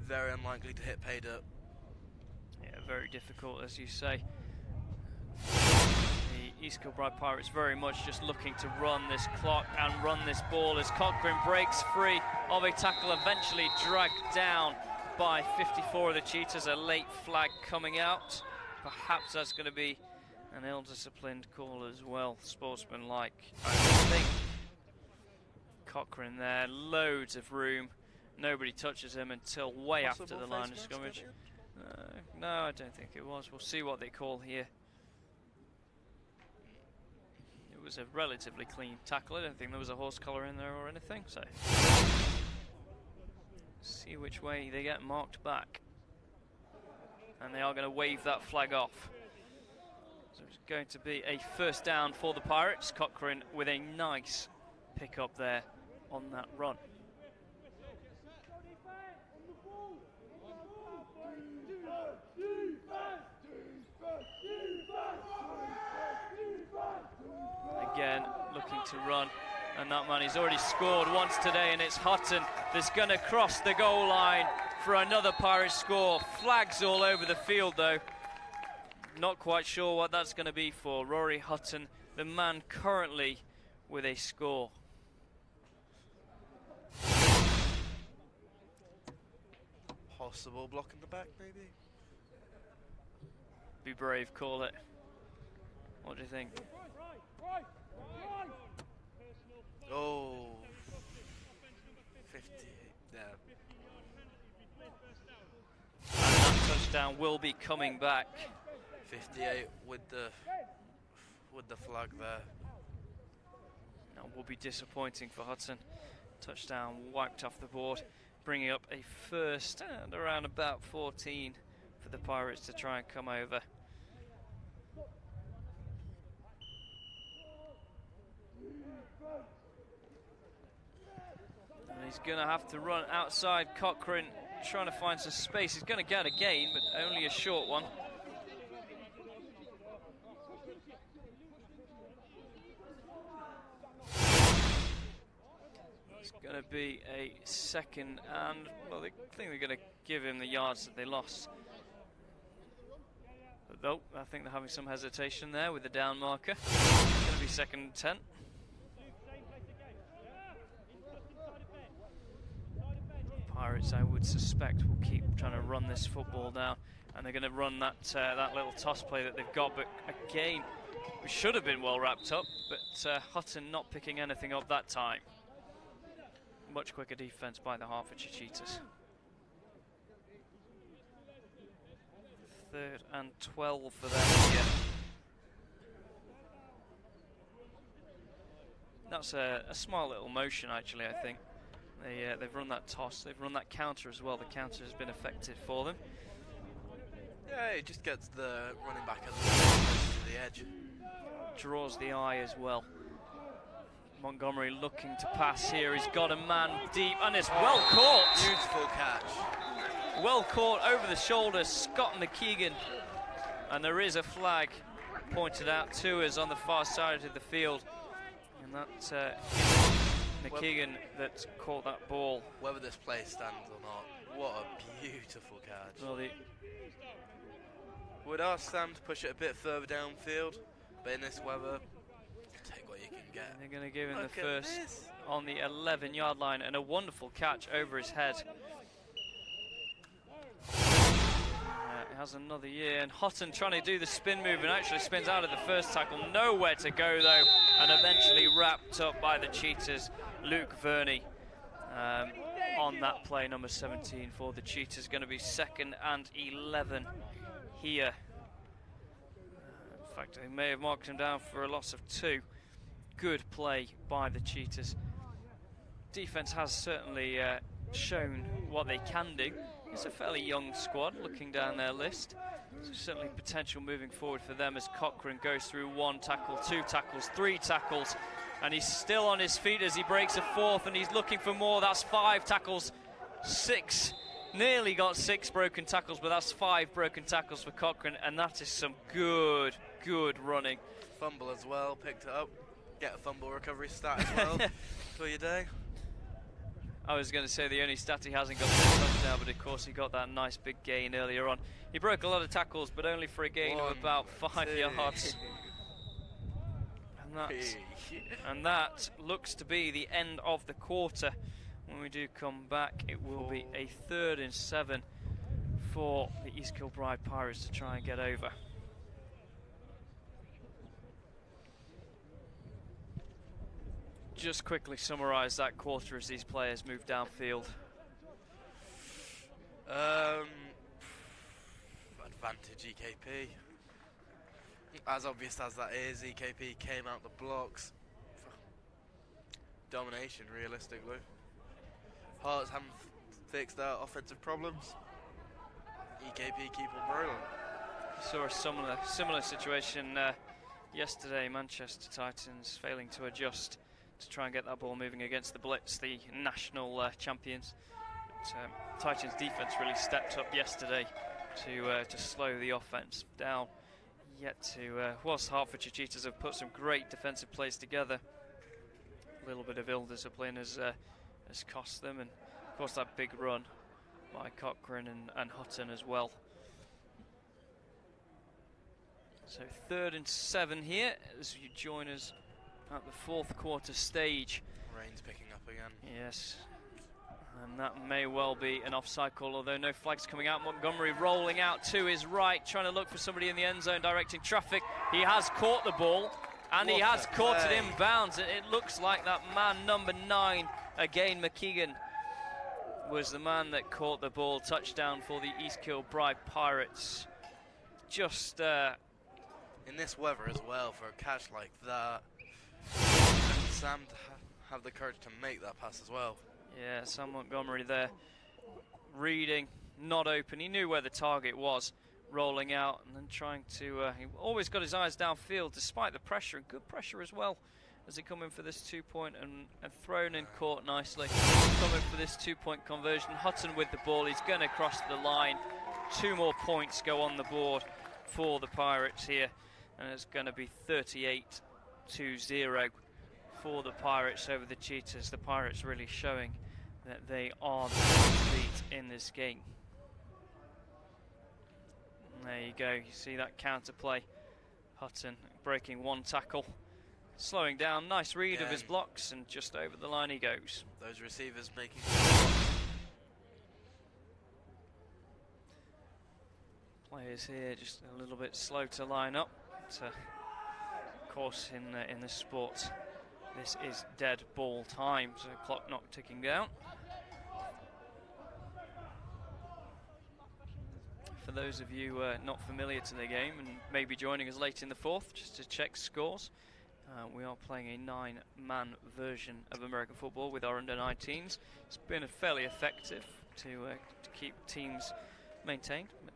very unlikely to hit paid up. Yeah, very difficult, as you say. The East Kilbride Pirates very much just looking to run this clock and run this ball as Cochrane breaks free of a tackle, eventually dragged down by 54 of the Cheetahs. A late flag coming out. Perhaps that's going to be an ill-disciplined call as well, sportsmanlike, I think. Cochrane there, loads of room. Nobody touches him until way after the line of scrimmage. No, I don't think it was. We'll see what they call here. It was a relatively clean tackle. I don't think there was a horse collar in there or anything. So, see which way they get marked back. And they are going to wave that flag off. So it's going to be a first down for the Pirates. Cochrane with a nice pick up there on that run. Again, looking to run, and that man, he's already scored once today, and it's Hutton that's going to cross the goal line for another Pirates score. Flags all over the field, though. Not quite sure what that's going to be for. Rory Hutton, the man currently with a score. Possible block in the back, maybe? Be brave, call it. What do you think? Oh, 50, yeah. And that touchdown will be coming back. 58 with the flag there. That will be disappointing for Hudson. Touchdown wiped off the board, bringing up a first and around about 14 for the Pirates to try and come over. And he's going to have to run outside. Cochrane trying to find some space. He's going to get a gain, but only a short one. It's going to be a second, and well, I think they're going to give him the yards that they lost. But though, I think they're having some hesitation there with the down marker. It's going to be second and 10. Pirates, I would suspect, will keep trying to run this football down, and they're going to run that that little toss play that they've got. But again, it should have been well wrapped up, but Hutton not picking anything up that time. Much quicker defense by the Hertfordshire Cheetahs. 3rd and 12 for them here. That's a smart little motion, actually, I think. They've run that toss, they've run that counter as well. The counter has been effective for them. Yeah, it just gets the running back a little closer to the edge. Draws the eye as well. Montgomery looking to pass here. He's got a man deep, and it's well caught. Beautiful catch. Well caught over the shoulder, Scott McKeegan. And there is a flag pointed out to us on the far side of the field. And that's McKeegan that caught that ball. Whether this play stands or not, what a beautiful catch. Well, would our stand push it a bit further downfield, but in this weather, take what you can get. They're going to give him the first on the 11-yard line, and a wonderful catch over his head. It has another year, and Hutton trying to do the spin move and actually spins out of the first tackle. Nowhere to go though, and eventually wrapped up by the Cheetahs. Luke Verney on that play, number 17 for the Cheetahs. Going to be 2nd and 11 here. In fact, they may have marked him down for a loss of 2. Good play by the Cheetahs. Defense has certainly shown what they can do. It's a fairly young squad looking down their list. So certainly potential moving forward for them as Cochrane goes through 1 tackle, 2 tackles, 3 tackles, and he's still on his feet as he breaks a 4th, and he's looking for more. That's 5 tackles, 6. Nearly got 6 broken tackles, but that's 5 broken tackles for Cochrane, and that is some good running. Fumble as well, picked it up. Get a fumble recovery stat as well for your day. I was going to say the only stat he hasn't got is a touchdown, but of course he got that nice big gain earlier on. He broke a lot of tackles, but only for a gain of about 5 yards. And that looks to be the end of the quarter. When we do come back, it will be a 3rd and 7 for the East Kilbride Pirates to try and get over. Just quickly summarise that quarter as these players move downfield. Advantage EKP. As obvious as that is, EKP came out the blocks. Domination, realistically. Hearts haven't fixed their offensive problems. EKP keep on rolling. Saw a similar situation yesterday. Manchester Titans failing to adjust to try and get that ball moving against the Blitz, the national champions. But, Titans defense really stepped up yesterday to slow the offense down. Yet to, whilst Hertfordshire Cheetahs have put some great defensive plays together, a little bit of ill discipline has cost them, and of course that big run by Cochrane and Hutton as well. So 3rd and 7 here as you join us at the 4th quarter stage. Rain's picking up again. Yes, and that may well be an offside call, although no flags coming out. Montgomery rolling out to his right, trying to look for somebody in the end zone, directing traffic. He has caught the ball, and he has caught it in bounds. It looks like that man, number 9, again McKeegan, was the man that caught the ball. Touchdown for the East Kilbride Pirates. Just in this weather as well, for a catch like that, and Sam to have the courage to make that pass as well. Yeah, Sam Montgomery there, reading, not open. He knew where the target was, rolling out and then trying to, he always got his eyes downfield despite the pressure, and good pressure as well as he come in for this 2-point and thrown in court nicely. Coming for this 2-point conversion. Hutton with the ball, he's going to cross the line. 2 more points go on the board for the Pirates here, and it's going to be 38-0 for the Pirates over the Cheetahs. The Pirates really showing that they are the lead in this game. And there you go, you see that counter play. Hutton breaking 1 tackle, slowing down, nice read of his blocks, and just over the line he goes. Those receivers making players here just a little bit slow to line up. But, of course, in this sport, this is dead ball time, so clock not ticking down. For those of you not familiar to the game and maybe joining us late in the 4th, just to check scores, we are playing a 9-man version of American football with our under-19s. It's been fairly effective to keep teams maintained, but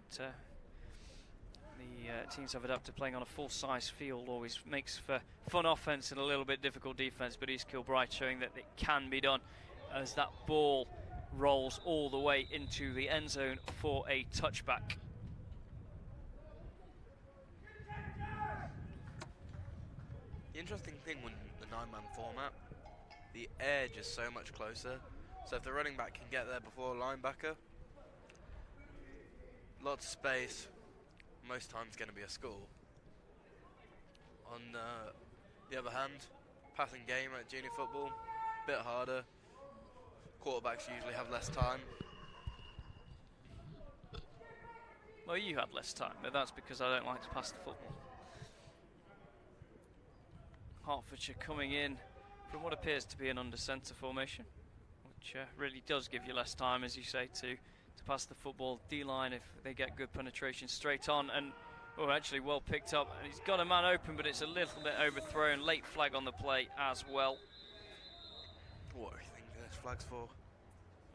the teams have adapted to playing on a full-size field. Always makes for fun offense and a little bit difficult defense, but East Kilbride showing that it can be done as that ball rolls all the way into the end zone for a touchback. The interesting thing with the 9-man format, the edge is so much closer, so if the running back can get there before a linebacker, lots of space, most times going to be a score. On the other hand, passing game at junior football, a bit harder. Quarterbacks usually have less time. Well, you had less time, but that's because I don't like to pass the football. Hertfordshire coming in from what appears to be an under-centre formation, which really does give you less time, as you say, to pass the football. D-line, if they get good penetration straight on, and actually well picked up. And he's got a man open, but it's a little bit overthrown. Late flag on the play as well. What do you think this flag's for?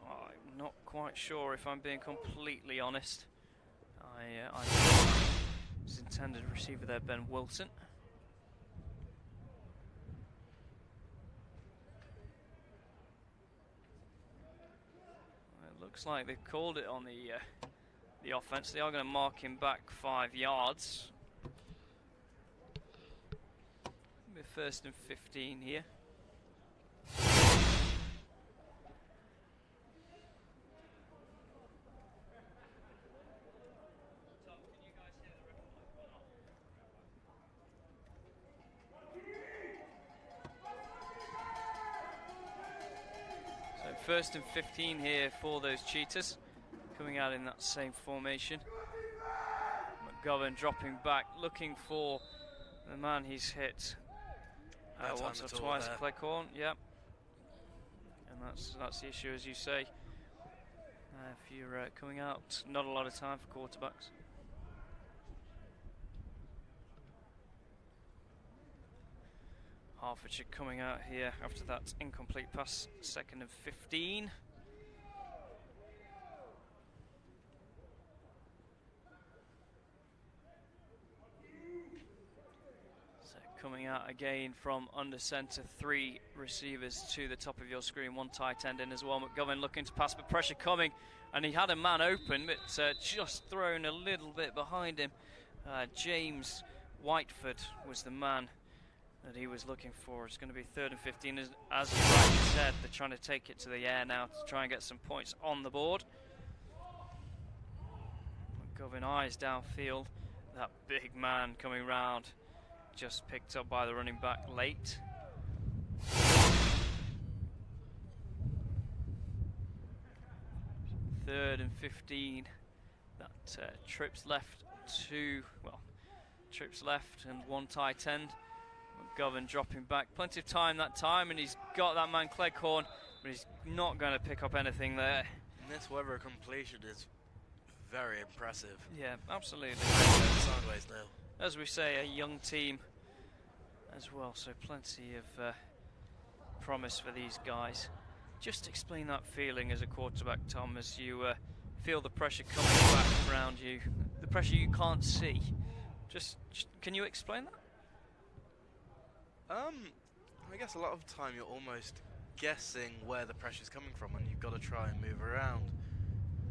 I'm not quite sure, if I'm being completely honest. his intended receiver there, Ben Wilson. It looks like they've called it on the offense. They are going to mark him back 5 yards. It'll be 1st and 15 here. So 1st and 15 here for those Cheetahs, coming out in that same formation. McGovern dropping back, looking for the man he's hit once or twice. Cleghorn, yep. And that's the issue, as you say. If you're coming out, not a lot of time for quarterbacks. Hertfordshire coming out here after that incomplete pass, 2nd and 15. So coming out again from under centre, 3 receivers to the top of your screen, 1 tight end in as well. McGovern looking to pass, but pressure coming, and he had a man open, but just thrown a little bit behind him. James Whiteford was the man that he was looking for. It's going to be 3rd and 15. As you rightly said, they're trying to take it to the air now to try and get some points on the board. McGovern eyes downfield. That big man coming round, just picked up by the running back late. Third and 15. That trips left and 1 tight end. McGovern dropping back, plenty of time that time, and he's got that man Cleghorn, but he's not going to pick up anything there. In this weather, completion is very impressive. Yeah, absolutely. Sideways now. As we say, a young team as well, so plenty of promise for these guys. Just explain that feeling as a quarterback, Tom, as you feel the pressure coming back around you, the pressure you can't see. Just can you explain that? I guess a lot of the time you're almost guessing where the pressure's coming from, and you've got to try and move around.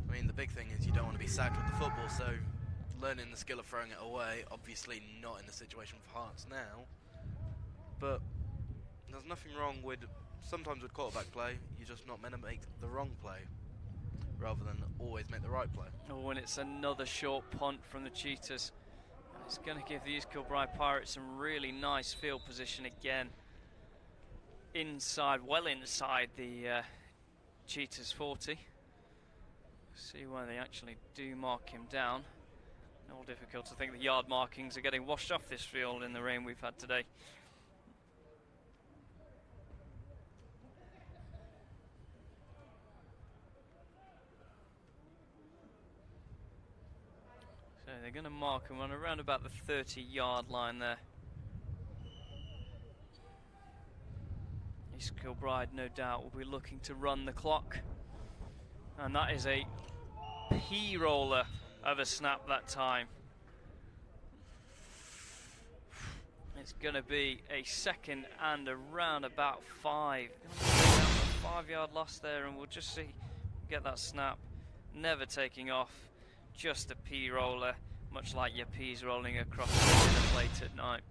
I mean, the big thing is you don't want to be sacked with the football, so learning the skill of throwing it away, obviously not in the situation for Hearts now, but there's nothing wrong with, sometimes with quarterback play, you're just not meant to make the wrong play, rather than always make the right play. Oh, and it's another short punt from the Cheetahs. It's going to give these KILBRIDE Pirates some really nice field position again. Inside, well inside the Cheetahs 40. See where they actually do mark him down. All difficult to think the yard markings are getting washed off this field in the rain we've had today. So they're going to mark him on around about the 30-yard line there. East Kilbride, no doubt, will be looking to run the clock. And that is a P-roller of a snap that time. It's going to be a 2nd and around about 5. 5-yard loss there, and we'll just see, get that snap. Never taking off, just a P-roller, much like your peas rolling across the dinner plate at night.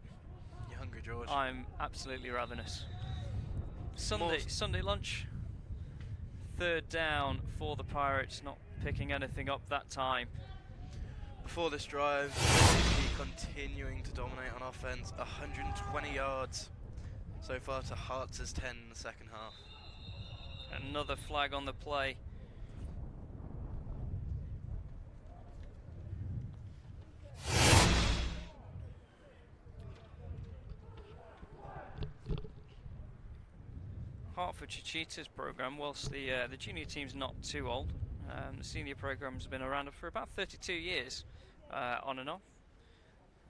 You're hungry, George? I'm absolutely ravenous. Sunday lunch. 3rd down for the Pirates, not picking anything up that time. Before this drive, continuing to dominate on offense, 120 yards so far to Hearts' 10 in the 2nd half. Another flag on the play. Hertfordshire Cheetahs programme, whilst the junior team's not too old, the senior programme's been around for about 32 years, on and off,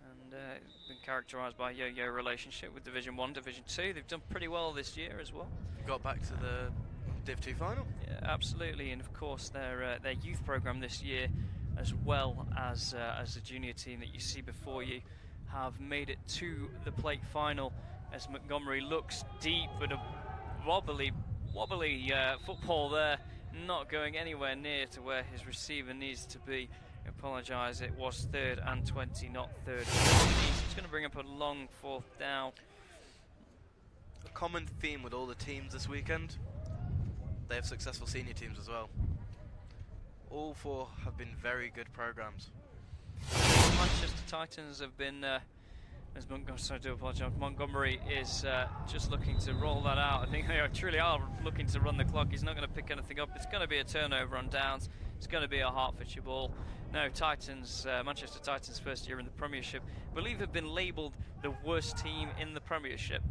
and it's been characterised by a yo-yo relationship with Division 1, Division 2. They've done pretty well this year as well. Got back to the Div 2 final? Yeah, absolutely, and of course their youth programme this year as well as the junior team that you see before you, have made it to the plate final, as Montgomery looks deep, but a wobbly football there, not going anywhere near to where his receiver needs to be. I apologise, it was 3rd and 20, not 3rd and 20. It's going to bring up a long 4th down. A common theme with all the teams this weekend, they have successful senior teams as well. All 4 have been very good programs. Manchester Titans have been, Montgomery is just looking to roll that out. I think they truly are looking to run the clock. He's not going to pick anything up. It's going to be a turnover on downs. It's going to be a Hertfordshire ball. No, Titans, Manchester Titans' first year in the Premiership, I believe have been labelled the worst team in the Premiership,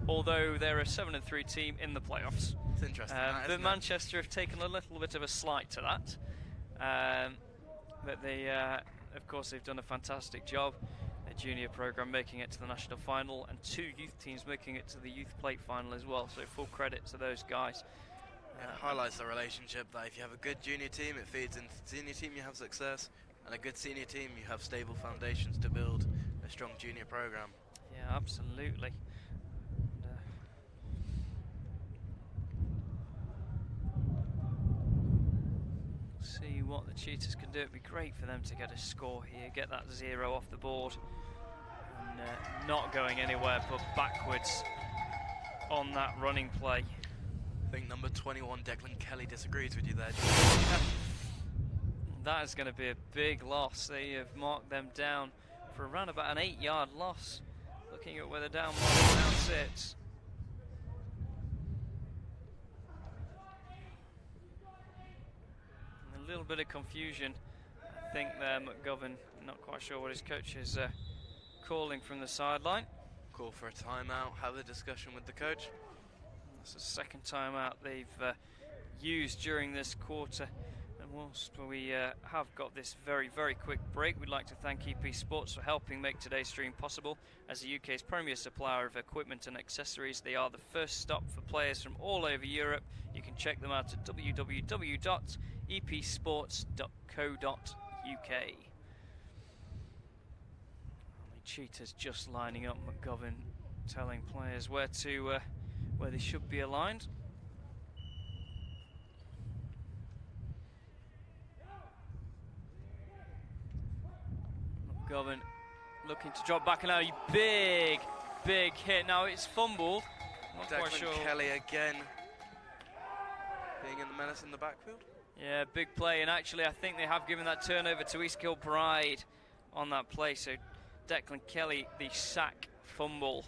although they're a 7-3 team in the playoffs. It's interesting. But Manchester have taken a little bit of a slight to that. But they, of course, they've done a fantastic job. A junior program making it to the national final, and 2 youth teams making it to the youth plate final as well. So full credit to those guys. It highlights the relationship that if you have a good junior team, it feeds into the senior team, you have success, and a good senior team, you have stable foundations to build a strong junior program. Yeah, absolutely. See what the Cheetahs can do. It'd be great for them to get a score here, get that 0 off the board, and not going anywhere but backwards on that running play. I think number 21, Declan Kelly, disagrees with you there. That is going to be a big loss. They have marked them down for around about an 8-yard loss. Looking at where the down mark now sits. A little bit of confusion, I think there. McGovern, not quite sure what his coach is calling from the sideline. Call for a timeout, have a discussion with the coach. That's the second timeout they've used during this quarter. And whilst we have got this very, very quick break, we'd like to thank EP Sports for helping make today's stream possible. As the UK's premier supplier of equipment and accessories, they are the first stop for players from all over Europe. You can check them out at www.epsports.co.uk. Cheetahs just lining up. McGovern telling players where they should be aligned. McGovern looking to drop back, and now big hit. Now it's fumbled. Not quite sure. Kelly again being in the menace in the backfield. Yeah, big play, and actually I think they have given that turnover to East Kilbride on that play. So Declan Kelly, the sack fumble.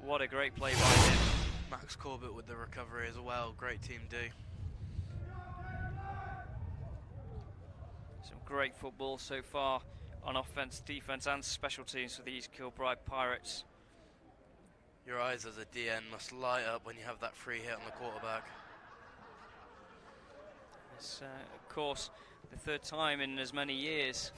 What a great play by him. Max Corbett with the recovery as well. Great team do. Some great football so far on offense, defense, and special teams for the East Kilbride Pirates. Your eyes as a DN must light up when you have that free hit on the quarterback. It's, of course, the 3rd time in as many years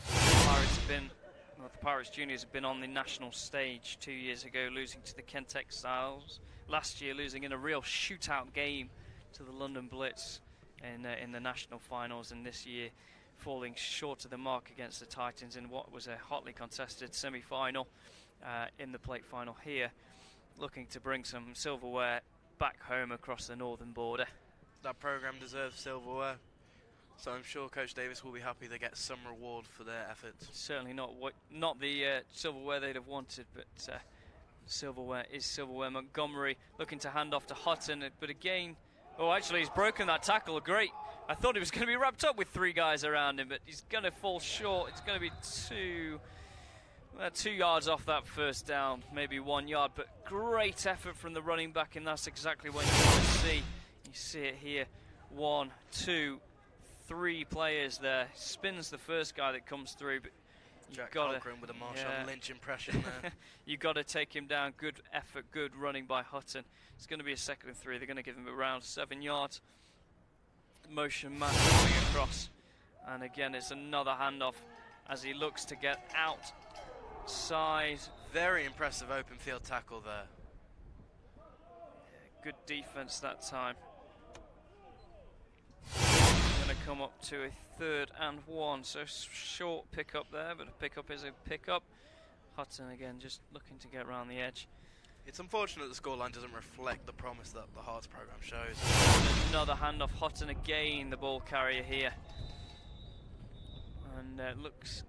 the Pirates Juniors have been on the national stage. 2 years ago, losing to the Kent Exiles. Last year, losing in a real shootout game to the London Blitz in the national finals, and this year falling short of the mark against the Titans in what was a hotly contested semi-final in the plate final here, looking to bring some silverware back home across the northern border. That program deserves silverware, so I'm sure Coach Davis will be happy to get some reward for their efforts. Certainly not the silverware they'd have wanted, but silverware is silverware. Montgomery looking to hand off to Hutton, but again, actually he's broken that tackle. Great. I thought he was going to be wrapped up with 3 guys around him, but he's going to fall short. It's going to be 2 yards off that first down, maybe 1 yard, but great effort from the running back, and that's exactly what you want to see. You see it here. 1, 2, 3 players there. Spins the first guy that comes through, but Jack Cochran with a Marshawn Lynch impression there. You've got to take him down. Good effort, good running by Hutton. It's going to be a 2nd and 3. They're going to give him around 7 yards. Motion man coming across, and again it's another handoff as he looks to get outside. Very impressive open field tackle there. Good defense that time. Going going to come up to a 3rd and 1. So short pickup there, but a pickup is a pickup. Hutton again just looking to get around the edge. It's unfortunate the scoreline doesn't reflect the promise that the Hearts programme shows. And another handoff, Hutton again, the ball carrier here. And it looks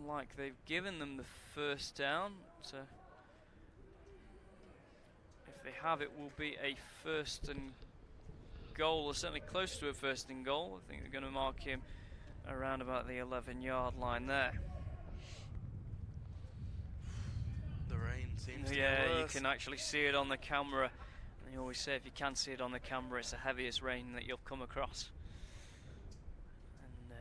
like they've given them the first down. So if they have, it will be a 1st and goal, or certainly close to a 1st and goal. I think they're going to mark him around about the 11-yard line there. The rain seems to yeah, get you worse. can actually see it on the camera. And you always say if you can see it on the camera, it's the heaviest rain that you'll come across. And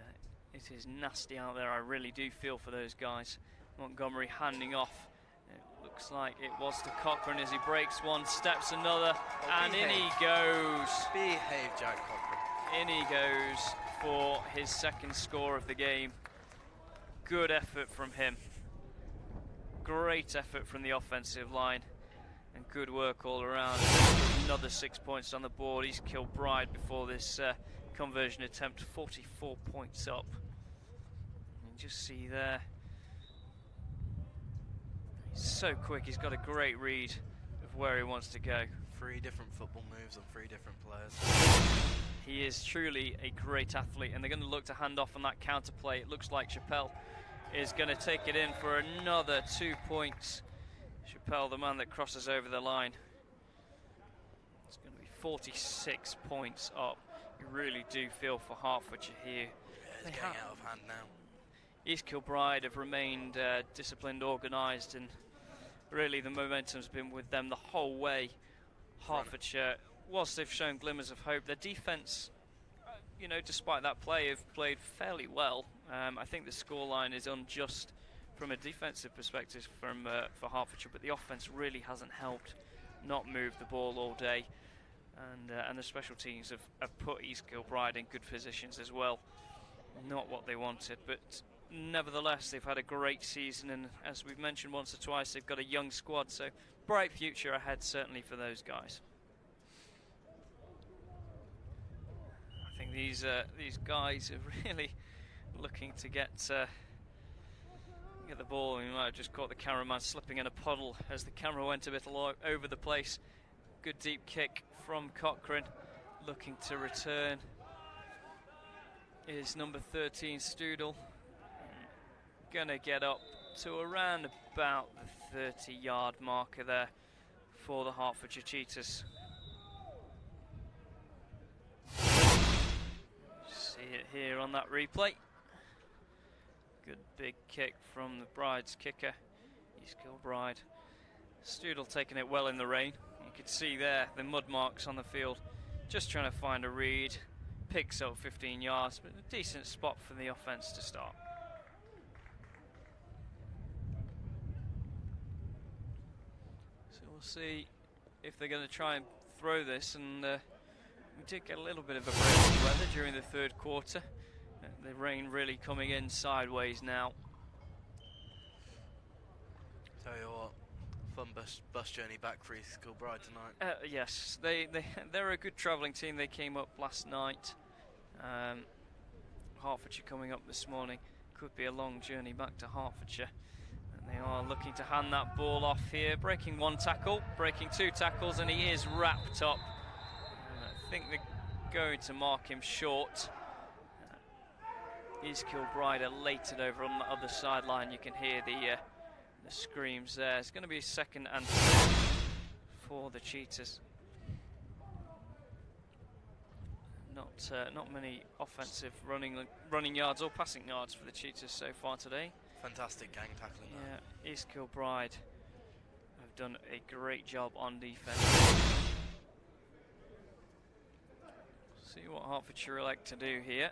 it is nasty out there. I really do feel for those guys. Montgomery handing off. It looks like it was to Cochrane as he breaks one, steps another, and in he goes. Behave, Jack Cochrane. In he goes for his 2nd score of the game. Good effort from him. Great effort from the offensive line, and good work all around. Another 6 points on the board. He's KILBRIDE before this conversion attempt, 44 points up. And just see there, he's so quick. He's got a great read of where he wants to go. 3 different football moves on 3 different players. He is truly a great athlete, and they're going to look to hand off on that counter play. It looks like Chappelle is going to take it in for another 2 points. Chappelle, the man that crosses over the line. It's going to be 46 points up. You really do feel for Hertfordshire here. Yeah, it's getting out of hand now. East Kilbride have remained disciplined, organised, and really the momentum's been with them the whole way. Hertfordshire, whilst they've shown glimmers of hope, their defence, you know, despite that play, have played fairly well. I think the scoreline is unjust from a defensive perspective for Hertfordshire, but the offence really hasn't helped. Not moved the ball all day, and the special teams have put East Kilbride in good positions as well. Not what they wanted, but nevertheless they've had a great season, and as we've mentioned once or twice, they've got a young squad, so bright future ahead certainly for those guys. I think these guys are really looking to get the ball. We might have just caught the cameraman slipping in a puddle as the camera went a bit over the place. Good deep kick from Cochrane, looking to return is number 13 Studel. Gonna get up to around about the 30-yard marker there for the Hertfordshire Cheetahs. See it here on that replay. Good big kick from the Bride's kicker, East Kilbride. Studel taking it well in the rain. You can see there the mud marks on the field. Just trying to find a read. Picks up 15 yards, but a decent spot for the offence to start. So we'll see if they're going to try and throw this, and we did get a little bit of a break in weather during the 3rd quarter. The rain really coming in sideways now. Tell you what, fun bus journey back for East Kilbride tonight. Yes, they're a good travelling team. They came up last night. Hertfordshire coming up this morning. Could be a long journey back to Hertfordshire. And they are looking to hand that ball off here. Breaking 1 tackle, breaking 2 tackles, and he is wrapped up. I think they're going to mark him short. East Kilbride elated over on the other sideline. You can hear the screams there. It's going to be a 2nd and 10 for the Cheetahs. Not many offensive running yards or passing yards for the Cheetahs so far today. Fantastic gang tackling there. Yeah, East Kilbride have done a great job on defence. See what Hertfordshire elect to do here.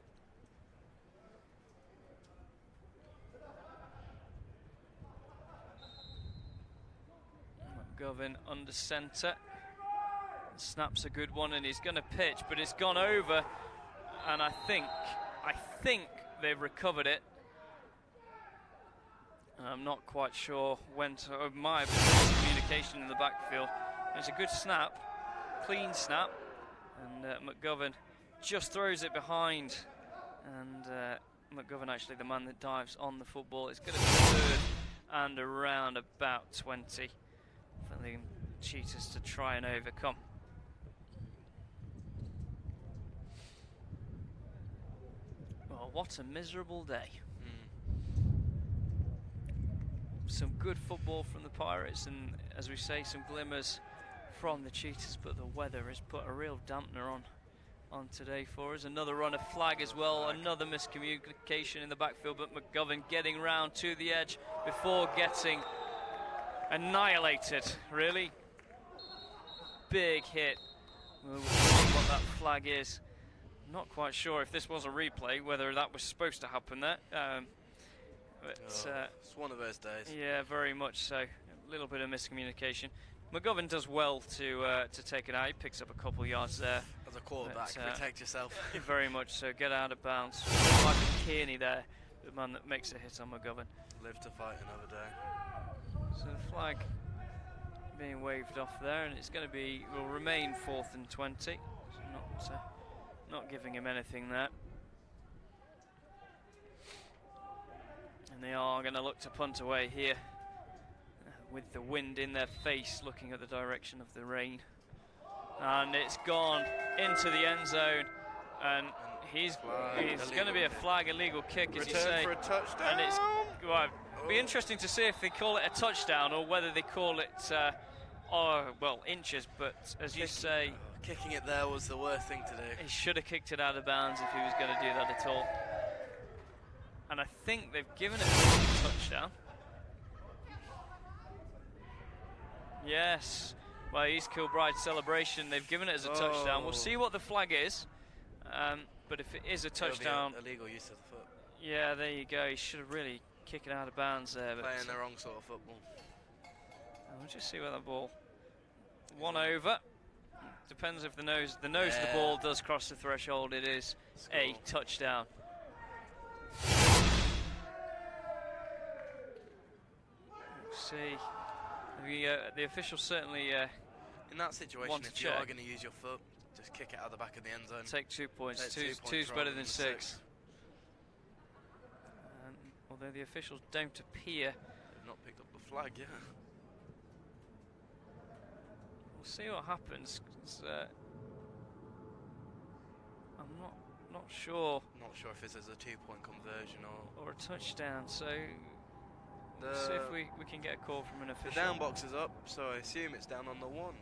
McGovern under centre. Snaps a good one, and he's going to pitch, but it's gone over, and I think they've recovered it. I'm not quite sure when to. Oh, my communication in the backfield. It's a good snap, clean snap, and McGovern just throws it behind, and McGovern actually the man that dives on the football. It's going to be third and around about 20 for the Cheetahs to try and overcome. Well, what a miserable day. Some good football from the Pirates, and as we say, some glimmers from the Cheetahs, but the weather has put a real dampener on today for us. Another run of flag as well, another miscommunication in the backfield, but McGovern getting round to the edge before getting annihilated. Really big hit. We'll see what that flag is. Not quite sure if this was a replay, whether that was supposed to happen there. But it's one of those days. Yeah, very much so. A little bit of miscommunication. McGovern does well to take it out. He picks up a couple yards there. As a quarterback, protect yourself. Very much so. Get out of bounds. Like Kearney there, the man that makes a hit on McGovern. Live to fight another day. So the flag being waved off there, and it's going to be, will remain 4th and 20. So not giving him anything there. And they are going to look to punt away here with the wind in their face, looking at the direction of the rain. And it's gone into the end zone, and he's going to be a flag, illegal kick, as you say. For a touchdown. And it's be interesting to see if they call it a touchdown or whether they call it well, inches, but as you say, kicking it there was the worst thing to do. He should have kicked it out of bounds if he was going to do that at all. And I think they've given it a touchdown. Yes. Well, East Kilbride celebration, they've given it as a touchdown. We'll see what the flag is. But if it is a touchdown... illegal use of the foot. Yeah, there you go. He should have really kicked it out of bounds there. Playing the wrong sort of football. We'll just see where that ball... One over. Depends if the nose of the ball does cross the threshold. It is a touchdown. See, the officials certainly in that situation, if you are going to use your foot, just kick it out the back of the end zone. Take 2 points. Two's better than 6. Although the officials don't appear, they've not picked up the flag yet. We'll see what happens. I'm not sure. Not sure if this is a 2-point conversion or a touchdown. So. Let's see if we can get a call from an official. The down box is up, so I assume it's down on the 1.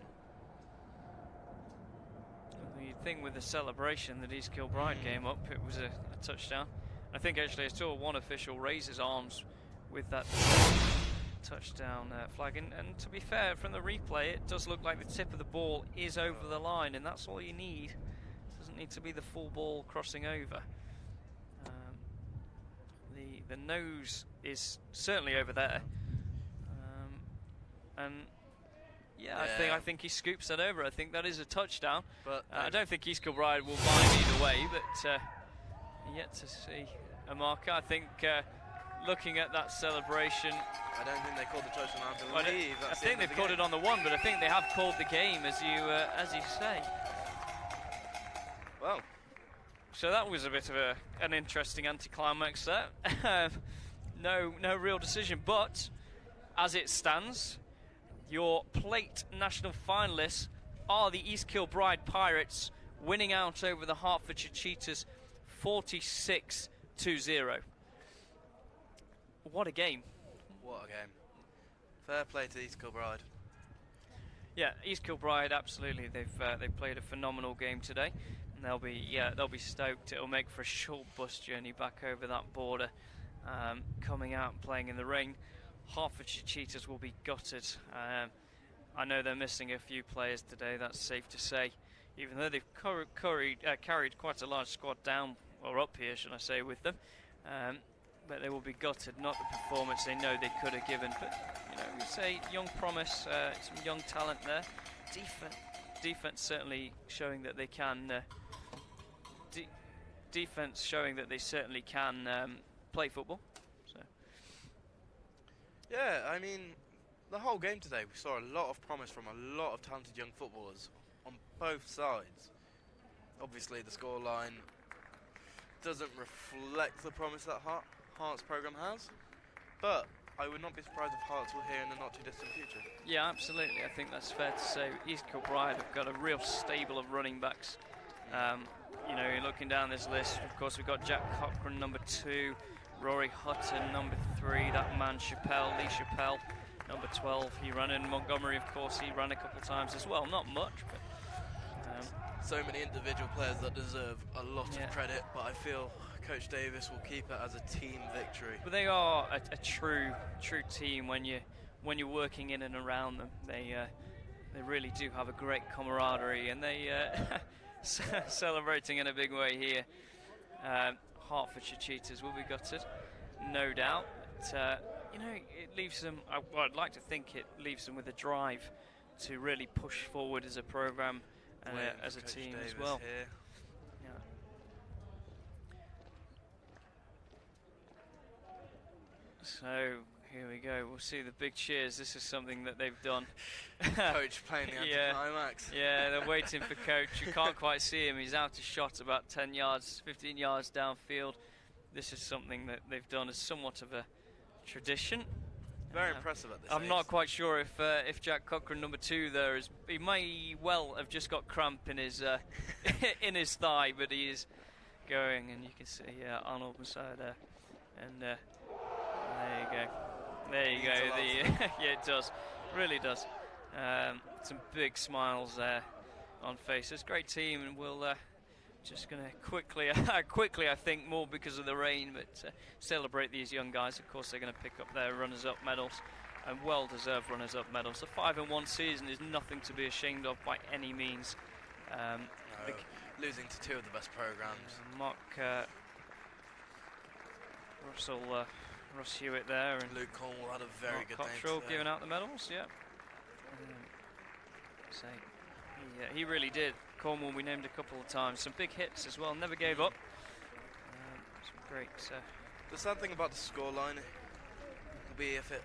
The thing with the celebration that East Kilbride came up, it was a touchdown. I think actually I saw one official raise his arms with that touchdown flag. And to be fair, from the replay, it does look like the tip of the ball is over the line, and that's all you need. It doesn't need to be the full ball crossing over. The nose is certainly over there, and I think he scoops that over. I think that is a touchdown. But I don't think East Kilbride will mind either way, but yet to see a marker. I think looking at that celebration, I don't think they called the touchdown. I think they've called it on the 1, but I think they have called the game, as you say. Well. So that was a bit of an interesting anticlimax there. No real decision, but as it stands, your plate national finalists are the East Kilbride Pirates, winning out over the Hertfordshire Cheetahs 46-0. What a game. What a game. Fair play to East Kilbride. Yeah, East Kilbride, absolutely. They've played a phenomenal game today. And they'll be stoked. It'll make for a short bus journey back over that border, coming out and playing in the rain. Hertfordshire Cheetahs will be gutted. I know they're missing a few players today, that's safe to say, even though they've carried quite a large squad down, or up here should I say, with them. But they will be gutted, not the performance they know they could have given. But we say young promise, some young talent there. Defense certainly showing that they can. Defense showing that they certainly can play football. So. Yeah, I mean, the whole game today, we saw a lot of promise from a lot of talented young footballers on both sides. Obviously, the scoreline doesn't reflect the promise that Hearts program has, but I would not be surprised if Hearts were here in the not too distant future. Yeah, absolutely. I think that's fair to say. East Kilbride have got a real stable of running backs. You know, looking down this list, of course, we've got Jack Cochran, number 2, Rory Hutton, number 3, that man Chappelle, Lee Chappelle, number 12. He ran in Montgomery, of course. He ran a couple of times as well. Not much, but so many individual players that deserve a lot of credit, but I feel Coach Davis will keep it as a team victory. But they are a true team when you're working in and around them. They really do have a great camaraderie, and they celebrating in a big way here. Hertfordshire Cheetahs will be gutted, no doubt. But, you know, it leaves them. Well, I'd like to think it leaves them with a drive to really push forward as a program. As a Coach team Davis as well. Here. Yeah. So here we go. We'll see the big cheers. This is something that they've done. Coach playing the anticlimax. Yeah, they're waiting for Coach. You can't quite see him. He's out of shot about 10 yards, 15 yards downfield. This is something that they've done as somewhat of a tradition. Very impressive at this I'm age. not quite sure if Jack Cochran, number 2, there is. He may well have just got cramp in his in his thigh, but he is going, and you can see Arnold beside there, and there you go, there you go. Yeah, it does, really does. Some big smiles there on faces. Great team, and we'll just going to quickly, I think, more because of the rain, but celebrate these young guys. Of course, they're going to pick up their runners-up medals, and well-deserved runners-up medals. The 5-1 season is nothing to be ashamed of by any means. No, losing to 2 of the best programs. Mark Russ Hewitt there, and Luke Cornwall had a very Mark good Cottrell day giving out the medals. Yeah. He really did. Cornwall we named a couple of times. Some big hits as well. Never gave up. Some great. The sad thing about the scoreline will be if it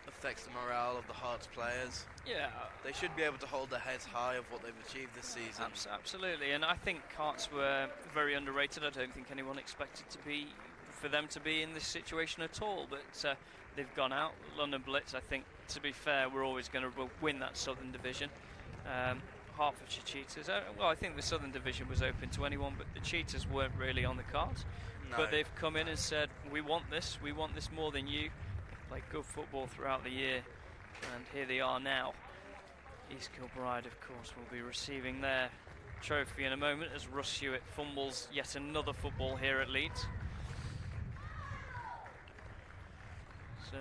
affects the morale of the Hearts players. Yeah. They should be able to hold their heads high of what they've achieved this season. Absolutely. And I think Hearts were very underrated. I don't think anyone expected for them to be in this situation at all. But they've gone out. London Blitz, I think, to be fair, we're always going to win that Southern Division. Hertfordshire Cheetahs. Well, I think the Southern Division was open to anyone, but the Cheetahs weren't really on the cards. No. But they've come in and said, we want this more than you. Play good football throughout the year, and here they are now. East Kilbride, of course, will be receiving their trophy in a moment as Russ Hewitt fumbles yet another football here at Leeds. So,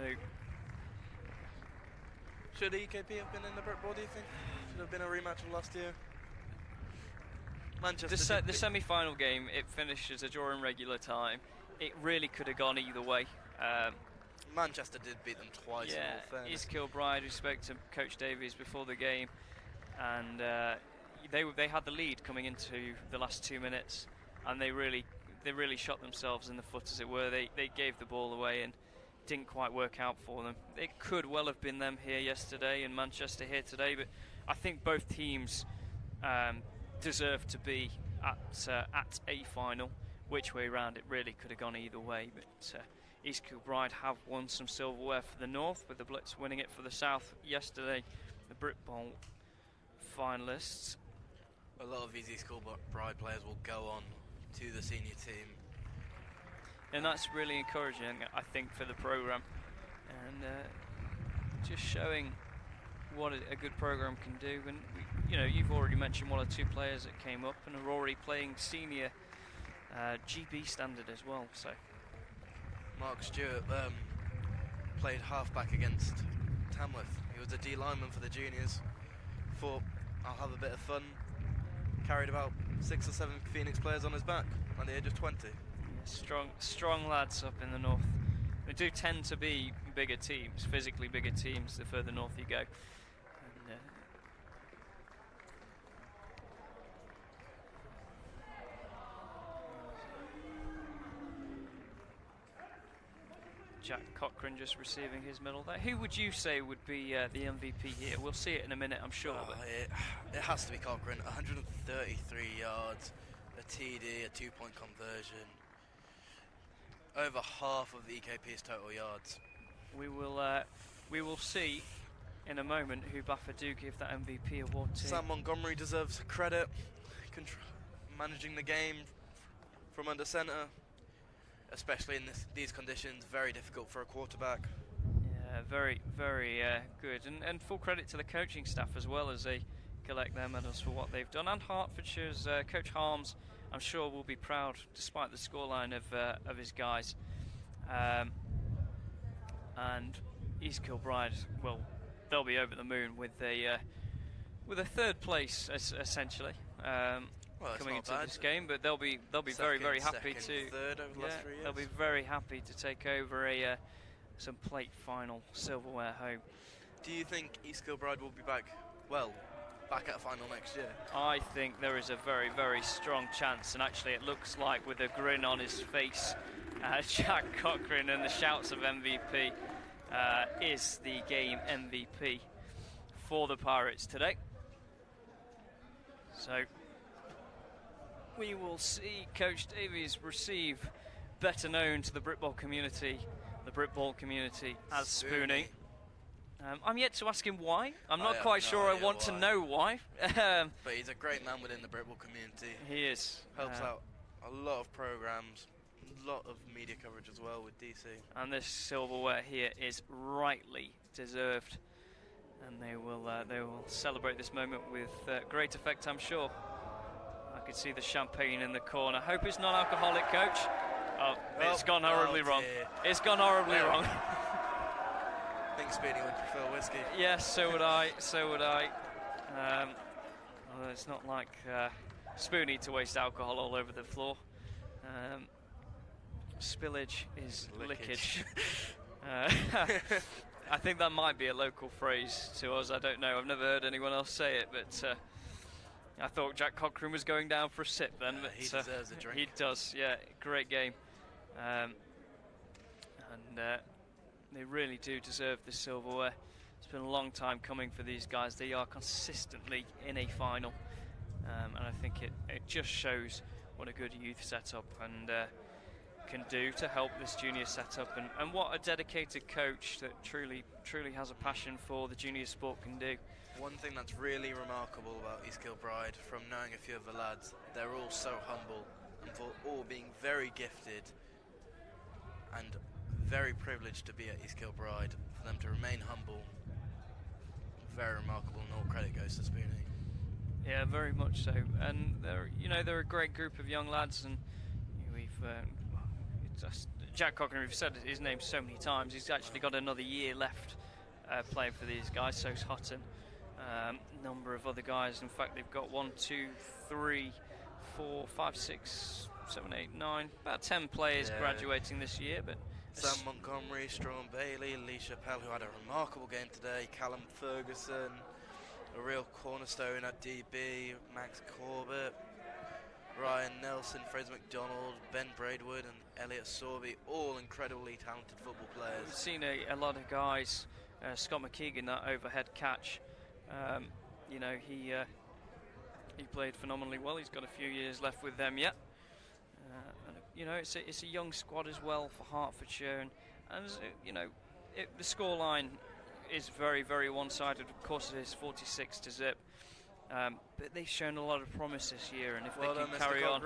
should EKP have been in the Brick Ball, do you think? Should have been a rematch of last year? Manchester. The semi-final game, it finished as a draw in regular time. It really could have gone either way. Manchester did beat them twice. Yeah, in all fairness. East Kilbride, we spoke to Coach Davies before the game, and they had the lead coming into the last 2 minutes, and they really shot themselves in the foot, as it were. They gave the ball away and didn't quite work out for them. It could well have been them here yesterday and Manchester here today, but I think both teams deserve to be at a final. Which way round, it really could have gone either way, but East Kilbride have won some silverware for the North, with the Blitz winning it for the South yesterday. The Brit Bowl finalists. A lot of these East Kilbride players will go on to the senior team. And that's really encouraging, I think, for the programme. And just showing what a good programme can do. And, you've already mentioned 1 or 2 players that came up, and are already playing senior GB standard as well. So Mark Stewart played half-back against Tamworth. He was a D lineman for the juniors. Thought, I'll have a bit of fun. Carried about 6 or 7 Phoenix players on his back at the age of 20. Yeah, strong lads up in the North. They do tend to be bigger teams, physically bigger teams, the further north you go. And, Jack Cochran just receiving his medal there. Who would you say would be the MVP here? We'll see it in a minute, I'm sure. But It has to be Cochran. 133 yards, a TD, a 2-point conversion. Over half of the EKP's total yards. We will see in a moment who Baffa do give that MVP award to. Sam Montgomery deserves credit, managing the game from under centre, especially in these conditions. Very difficult for a quarterback. Yeah, very, very good, and full credit to the coaching staff as well, as they collect their medals for what they've done. And Hertfordshire's Coach Harms, I'm sure, will be proud, despite the scoreline of his guys. And East Kilbride, well, they'll be over the moon with a third place essentially coming into this game. But they'll be very, very happy to. Third over the last 3 years. They'll be very happy to take over some plate final silverware home. Do you think East Kilbride will be back at a final next year? I think there is a very, very strong chance, and actually it looks like, with a grin on his face, Jack Cochran, and the shouts of MVP, is the game MVP for the Pirates today. So we will see Coach Davies receive, better known to the Britball community as Spoonie. I'm yet to ask him why. I'm not quite sure I want to know why. But he's a great man within the Britball community. He is. Helps out a lot of programs, a lot of media coverage as well with DC. And this silverware here is rightly deserved. And they will celebrate this moment with great effect, I'm sure. I could see the champagne in the corner. Hope it's non-alcoholic, Coach. Oh, it's gone horribly wrong. It's gone horribly wrong. I think Spoonie would prefer whiskey. Yes, so would I. So would I. Although it's not like Spoonie to waste alcohol all over the floor. Spillage is lickage. I think that might be a local phrase to us. I don't know. I've never heard anyone else say it, but I thought Jack Cochran was going down for a sip then. But he deserves a drink. He does. Yeah, great game. And they really do deserve this silverware. It's been a long time coming for these guys. They are consistently in a final, and I think it just shows what a good youth setup and can do to help this junior setup, and what a dedicated coach that truly has a passion for the junior sport can do. One thing that's really remarkable about East Kilbride, from knowing a few of the lads, they're all so humble, and for all being very gifted and very privileged to be at East Kilbride, for them to remain humble, very remarkable, and all credit goes to Spoonie. Yeah, very much so. And they're a great group of young lads, and we've Jack Cochran, we've said his name so many times. He's actually got another year left playing for these guys. So's Hutton, number of other guys. In fact, they've got 1, 2, 3, 4, 5, 6, 7, 8, 9, about 10 players graduating this year. But Sam Montgomery, Strawn Bailey, Lee Chappelle, who had a remarkable game today, Callum Ferguson, a real cornerstone at DB, Max Corbett, Ryan Nelson, Fraser McDonald, Ben Braidwood and Elliot Sorby, all incredibly talented football players. We've seen a lot of guys, Scott McKeegan, that overhead catch, he played phenomenally well. He's got a few years left with them yet. It's a young squad as well for Hertfordshire, and the scoreline is very, very one-sided. Of course, it is 46 to zip. But they've shown a lot of promise this year, and if they can carry on,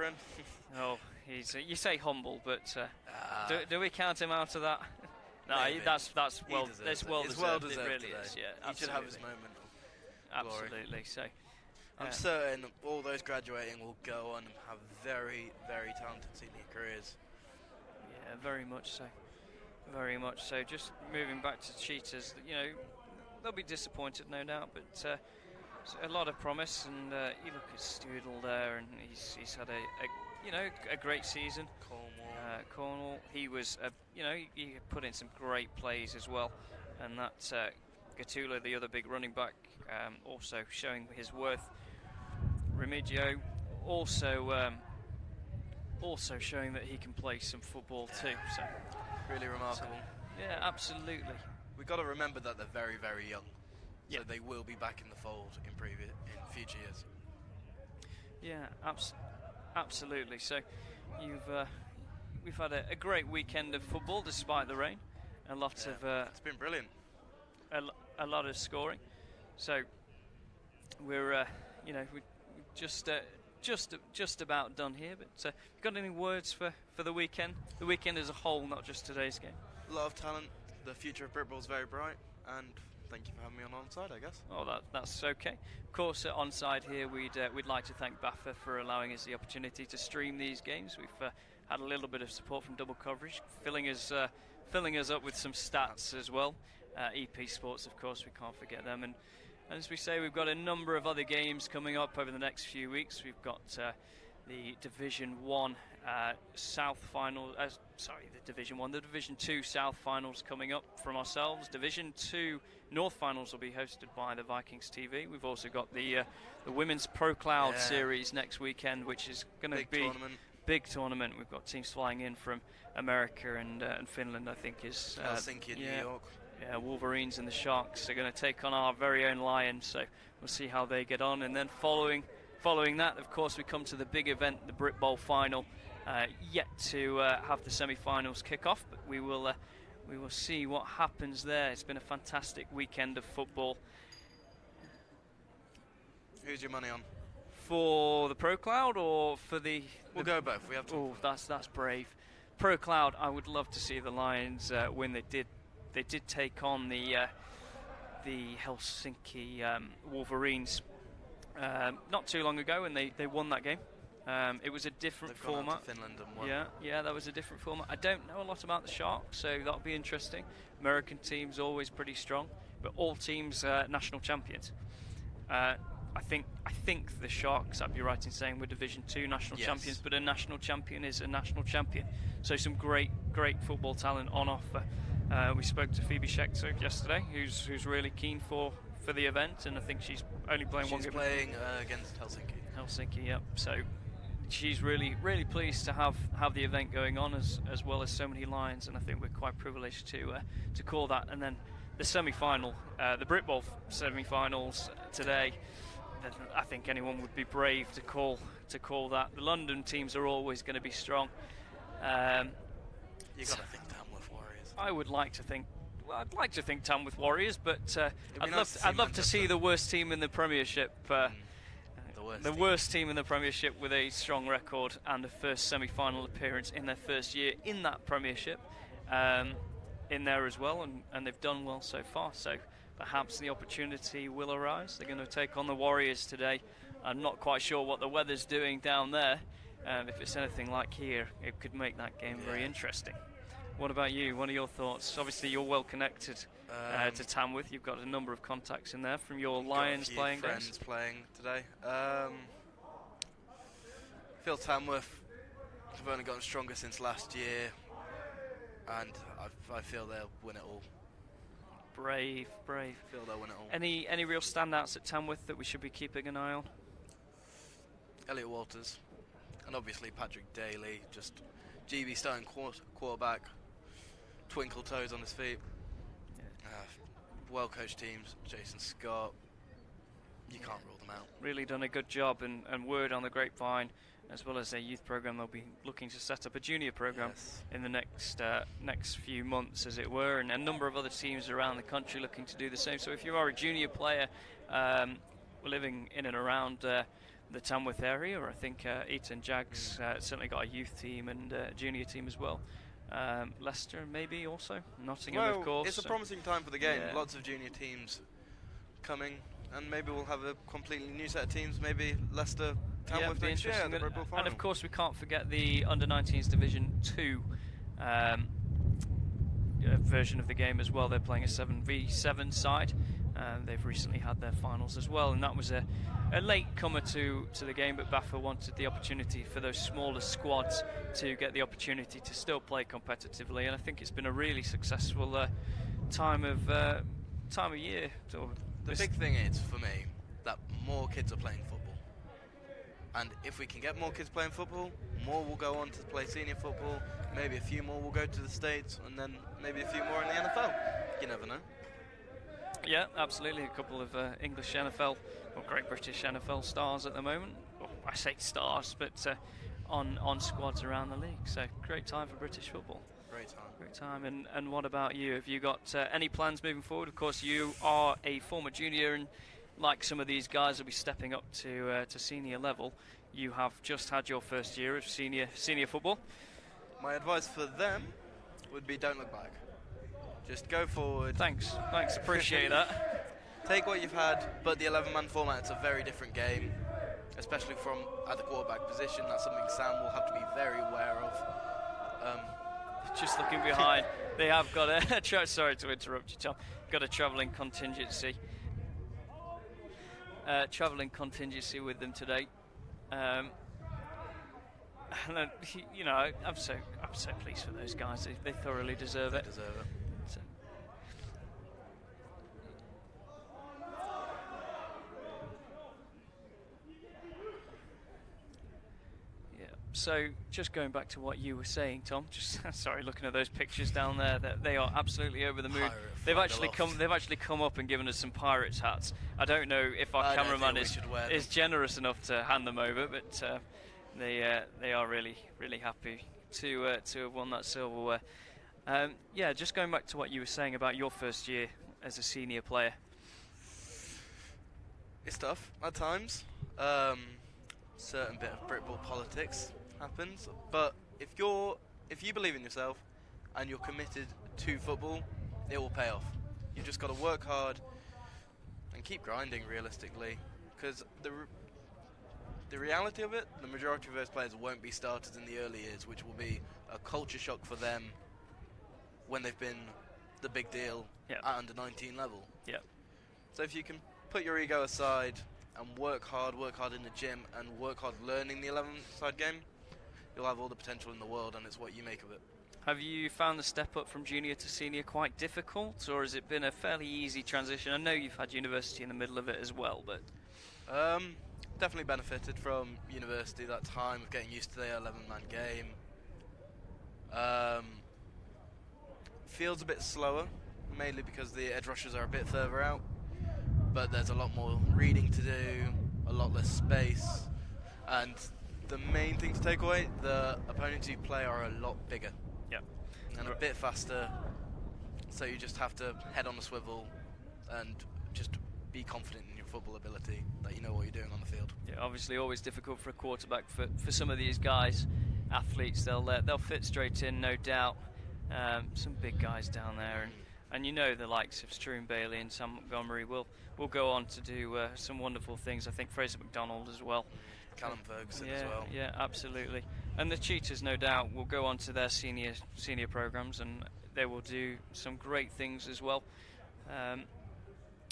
you say humble, but do we count him out of that? No, that's well deserved. It really is. Yeah, he should have his moment of glory. Absolutely. So I'm certain all those graduating will go on and have very, very talented senior careers. Yeah, very much so. Very much so. Just moving back to Cheetahs, they'll be disappointed, no doubt, but a lot of promise. And you look at Stoodle there, and he's had a great season. Cornwall. He was, he put in some great plays as well, and that Gatula, the other big running back, also showing his worth. Remigio also showing that he can play some football too. So really remarkable. Yeah, absolutely. We've got to remember that they're very, very young, so Yep. they will be back in the fold in future years. Yeah, Absolutely. So we've had a great weekend of football despite the rain. A lot of it's been brilliant. A lot of scoring. So we're we're just about done here. But got any words for the weekend? The weekend as a whole, not just today's game. A lot of talent. The future of Britball is very bright, and thank you for having me on Onside, I guess. Oh, that's okay. Of course, at Onside here, we'd like to thank BAFA for allowing us the opportunity to stream these games. We've had a little bit of support from Double Coverage, filling us up with some stats as well. EP Sports, of course, we can't forget them. And as we say, we've got a number of other games coming up over the next few weeks. We've got the Division 1 South final, the Division 2 South finals coming up from ourselves. Division 2 North finals will be hosted by the Vikings TV. We've also got the Women's Pro Cloud series next weekend, which is going to be big tournament. We've got teams flying in from America and Finland, I think is Helsinki and New York. Yeah, Wolverines and the Sharks are going to take on our very own Lions, so we'll see how they get on. And then following that, of course, we come to the big event, the Brit Bowl final. Yet to have the semi-finals kick off, but we will see what happens there. It's been a fantastic weekend of football. Who's your money on? For the Pro Cloud or for the? We'll go both. We have to. Oh, that's brave. Pro Cloud, I would love to see the Lions win. They did take on the Helsinki Wolverines not too long ago, and they won that game. It was a different format. To Finland and won. Yeah, that was a different format. I don't know a lot about the Sharks, so that'll be interesting. American teams always pretty strong, but all teams national champions. I think the Sharks, I'd be right in saying, were Division 2 national champions, but a national champion is a national champion. So some great football talent on offer. We spoke to Phoebe Schechter yesterday, who's really keen for the event, and I think she's only playing one game. She's playing against Helsinki. Helsinki, yep. So she's really pleased to have the event going on as well as so many Lions, and I think we're quite privileged to call that. And then the semi-final, the Brit Bowl semi-finals today. I think anyone would be brave to call that. The London teams are always going to be strong. You got to think Tamworth Warriors. I would like to think. Well, I'd like to think Tamworth Warriors, but I'd love to see the worst team in the Premiership. The worst team in the Premiership with a strong record and a first semi-final appearance in their first year in that Premiership in there as well, and they've done well so far. So perhaps the opportunity will arise. They're going to take on the Warriors today. I'm not quite sure what the weather's doing down there. If it's anything like here, it could make that game very interesting. What about you? What are your thoughts? Obviously, you're well connected to Tamworth. You've got a number of contacts in there from your Lions playing days. Friends playing today. Feel Tamworth have only gotten stronger since last year, and I feel they'll win it all. Brave. Feel they'll win it all. Any real standouts at Tamworth that we should be keeping an eye on? Elliot Walters, and obviously Patrick Daly, just GB starting quarterback, twinkle toes on his feet. Well-coached teams, Jason Scott, you can't rule them out. Really done a good job, and word on the grapevine, as well as their youth program, they'll be looking to set up a junior program in the next few months, as it were, and a number of other teams around the country looking to do the same. So if you are a junior player living in and around the Tamworth area, or I think Eton Jags certainly got a youth team and junior team as well. Leicester maybe also, Nottingham of course. It's a promising time for the game. Lots of junior teams coming, and maybe we'll have a completely new set of teams. Maybe Leicester, Tamworth next year, the Brit Bowl final. And of course we can't forget the Under-19s Division 2 version of the game as well. They're playing a 7v7 side. They've recently had their finals as well, and that was a late comer to the game, but BAFA wanted the opportunity for those smaller squads to get the opportunity to still play competitively, and I think it's been a really successful time of year. The big thing is, for me, that more kids are playing football, and if we can get more kids playing football, more will go on to play senior football, maybe a few more will go to the States, and then maybe a few more in the NFL. You never know. Yeah, absolutely. A couple of English NFL or Great British NFL stars at the moment. I say stars, but on squads around the league. So great time for British football. Great time. And what about you? Have you got any plans moving forward? Of course, you are a former junior, and like some of these guys will be stepping up to senior level. You have just had your first year of senior football. My advice for them would be don't look back. Just go forward. Thanks, appreciate that. Take what you've had, but the 11-man format, it's a very different game, especially from at the quarterback position. That's something Sam will have to be very aware of. Just looking behind, they have got a sorry to interrupt you, Tom. Got a travelling contingency. With them today. And you know, I'm so pleased for those guys. They thoroughly deserve it. So. Yeah. So just going back to what you were saying, Tom. Just sorry, looking at those pictures down there, that they are absolutely over the moon. They've actually come up and given us some Pirates hats. I don't know if our cameraman is generous enough to hand them over, but they are really happy to have won that silverware. Yeah, just going back to what you were saying about your first year as a senior player. It's tough at times. Certain bit of Britball politics happens, but if you believe in yourself and you're committed to football, it will pay off. You just got to work hard and keep grinding, realistically, because the reality of it, the majority of those players won't be starters in the early years, which will be a culture shock for them when they've been the big deal at under 19 level. Yep. So if you can put your ego aside and work hard in the gym, and work hard learning the 11-side game, you'll have all the potential in the world, and it's what you make of it. Have you found the step up from junior to senior quite difficult, or has it been a fairly easy transition? I know you've had university in the middle of it as well, but... Definitely benefited from university, that time of getting used to the 11-man game. Feels a bit slower, mainly because the edge rushers are a bit further out, but there's a lot more reading to do, a lot less space, and the main thing to take away, the opponents you play are a lot bigger. Yep. And a bit faster, so you just have to head on the swivel and just be confident in your football ability, that you know what you're doing on the field. Yeah, obviously always difficult for a quarterback. For some of these guys, athletes, they'll fit straight in, no doubt. Some big guys down there, and you know the likes of Struan Bailey and Sam Montgomery will go on to do some wonderful things. I think Fraser McDonald as well. Callum Ferguson as well. Yeah, absolutely. And the Cheetahs, no doubt, will go on to their senior programs, and they will do some great things as well.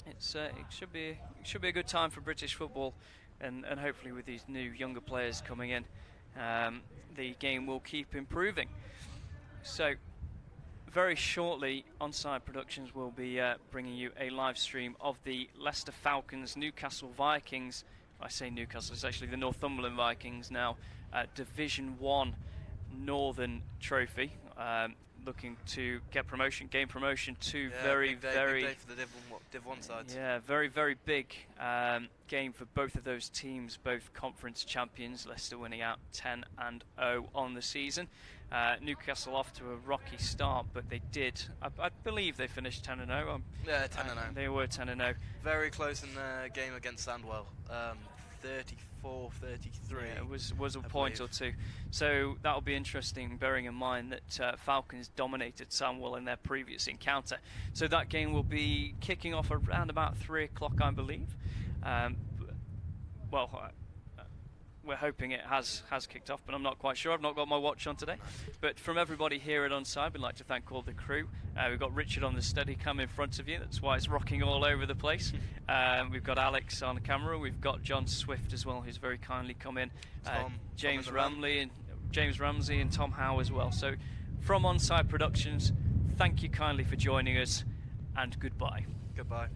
It should be a good time for British football, and hopefully with these new younger players coming in, the game will keep improving. So very shortly, Onside Productions will be bringing you a live stream of the Leicester Falcons Newcastle Vikings. I say Newcastle, it's actually the Northumberland Vikings now, Division 1 Northern Trophy, looking to gain promotion to very big day for the Div 1 sides. Yeah, very big game for both of those teams, both conference champions. Leicester winning out 10-0 on the season. Newcastle off to a rocky start, but they did. I believe they finished 10-0. Yeah, 10-0. They were 10-0. Very close in the game against Sandwell. 34-33. Yeah, it was a point or two. So that'll be interesting, bearing in mind that Falcons dominated Sandwell in their previous encounter. So that game will be kicking off around about 3 o'clock, I believe. We're hoping it has kicked off, but I'm not quite sure. I've not got my watch on today. But from everybody here at Onside, we'd like to thank all the crew. We've got Richard on the Steadicam in front of you. That's why it's rocking all over the place. We've got Alex on camera. We've got John Swift as well, who's very kindly come in. James Ramsey and Tom Howe as well. So from Onside Productions, thank you kindly for joining us, and goodbye. Goodbye.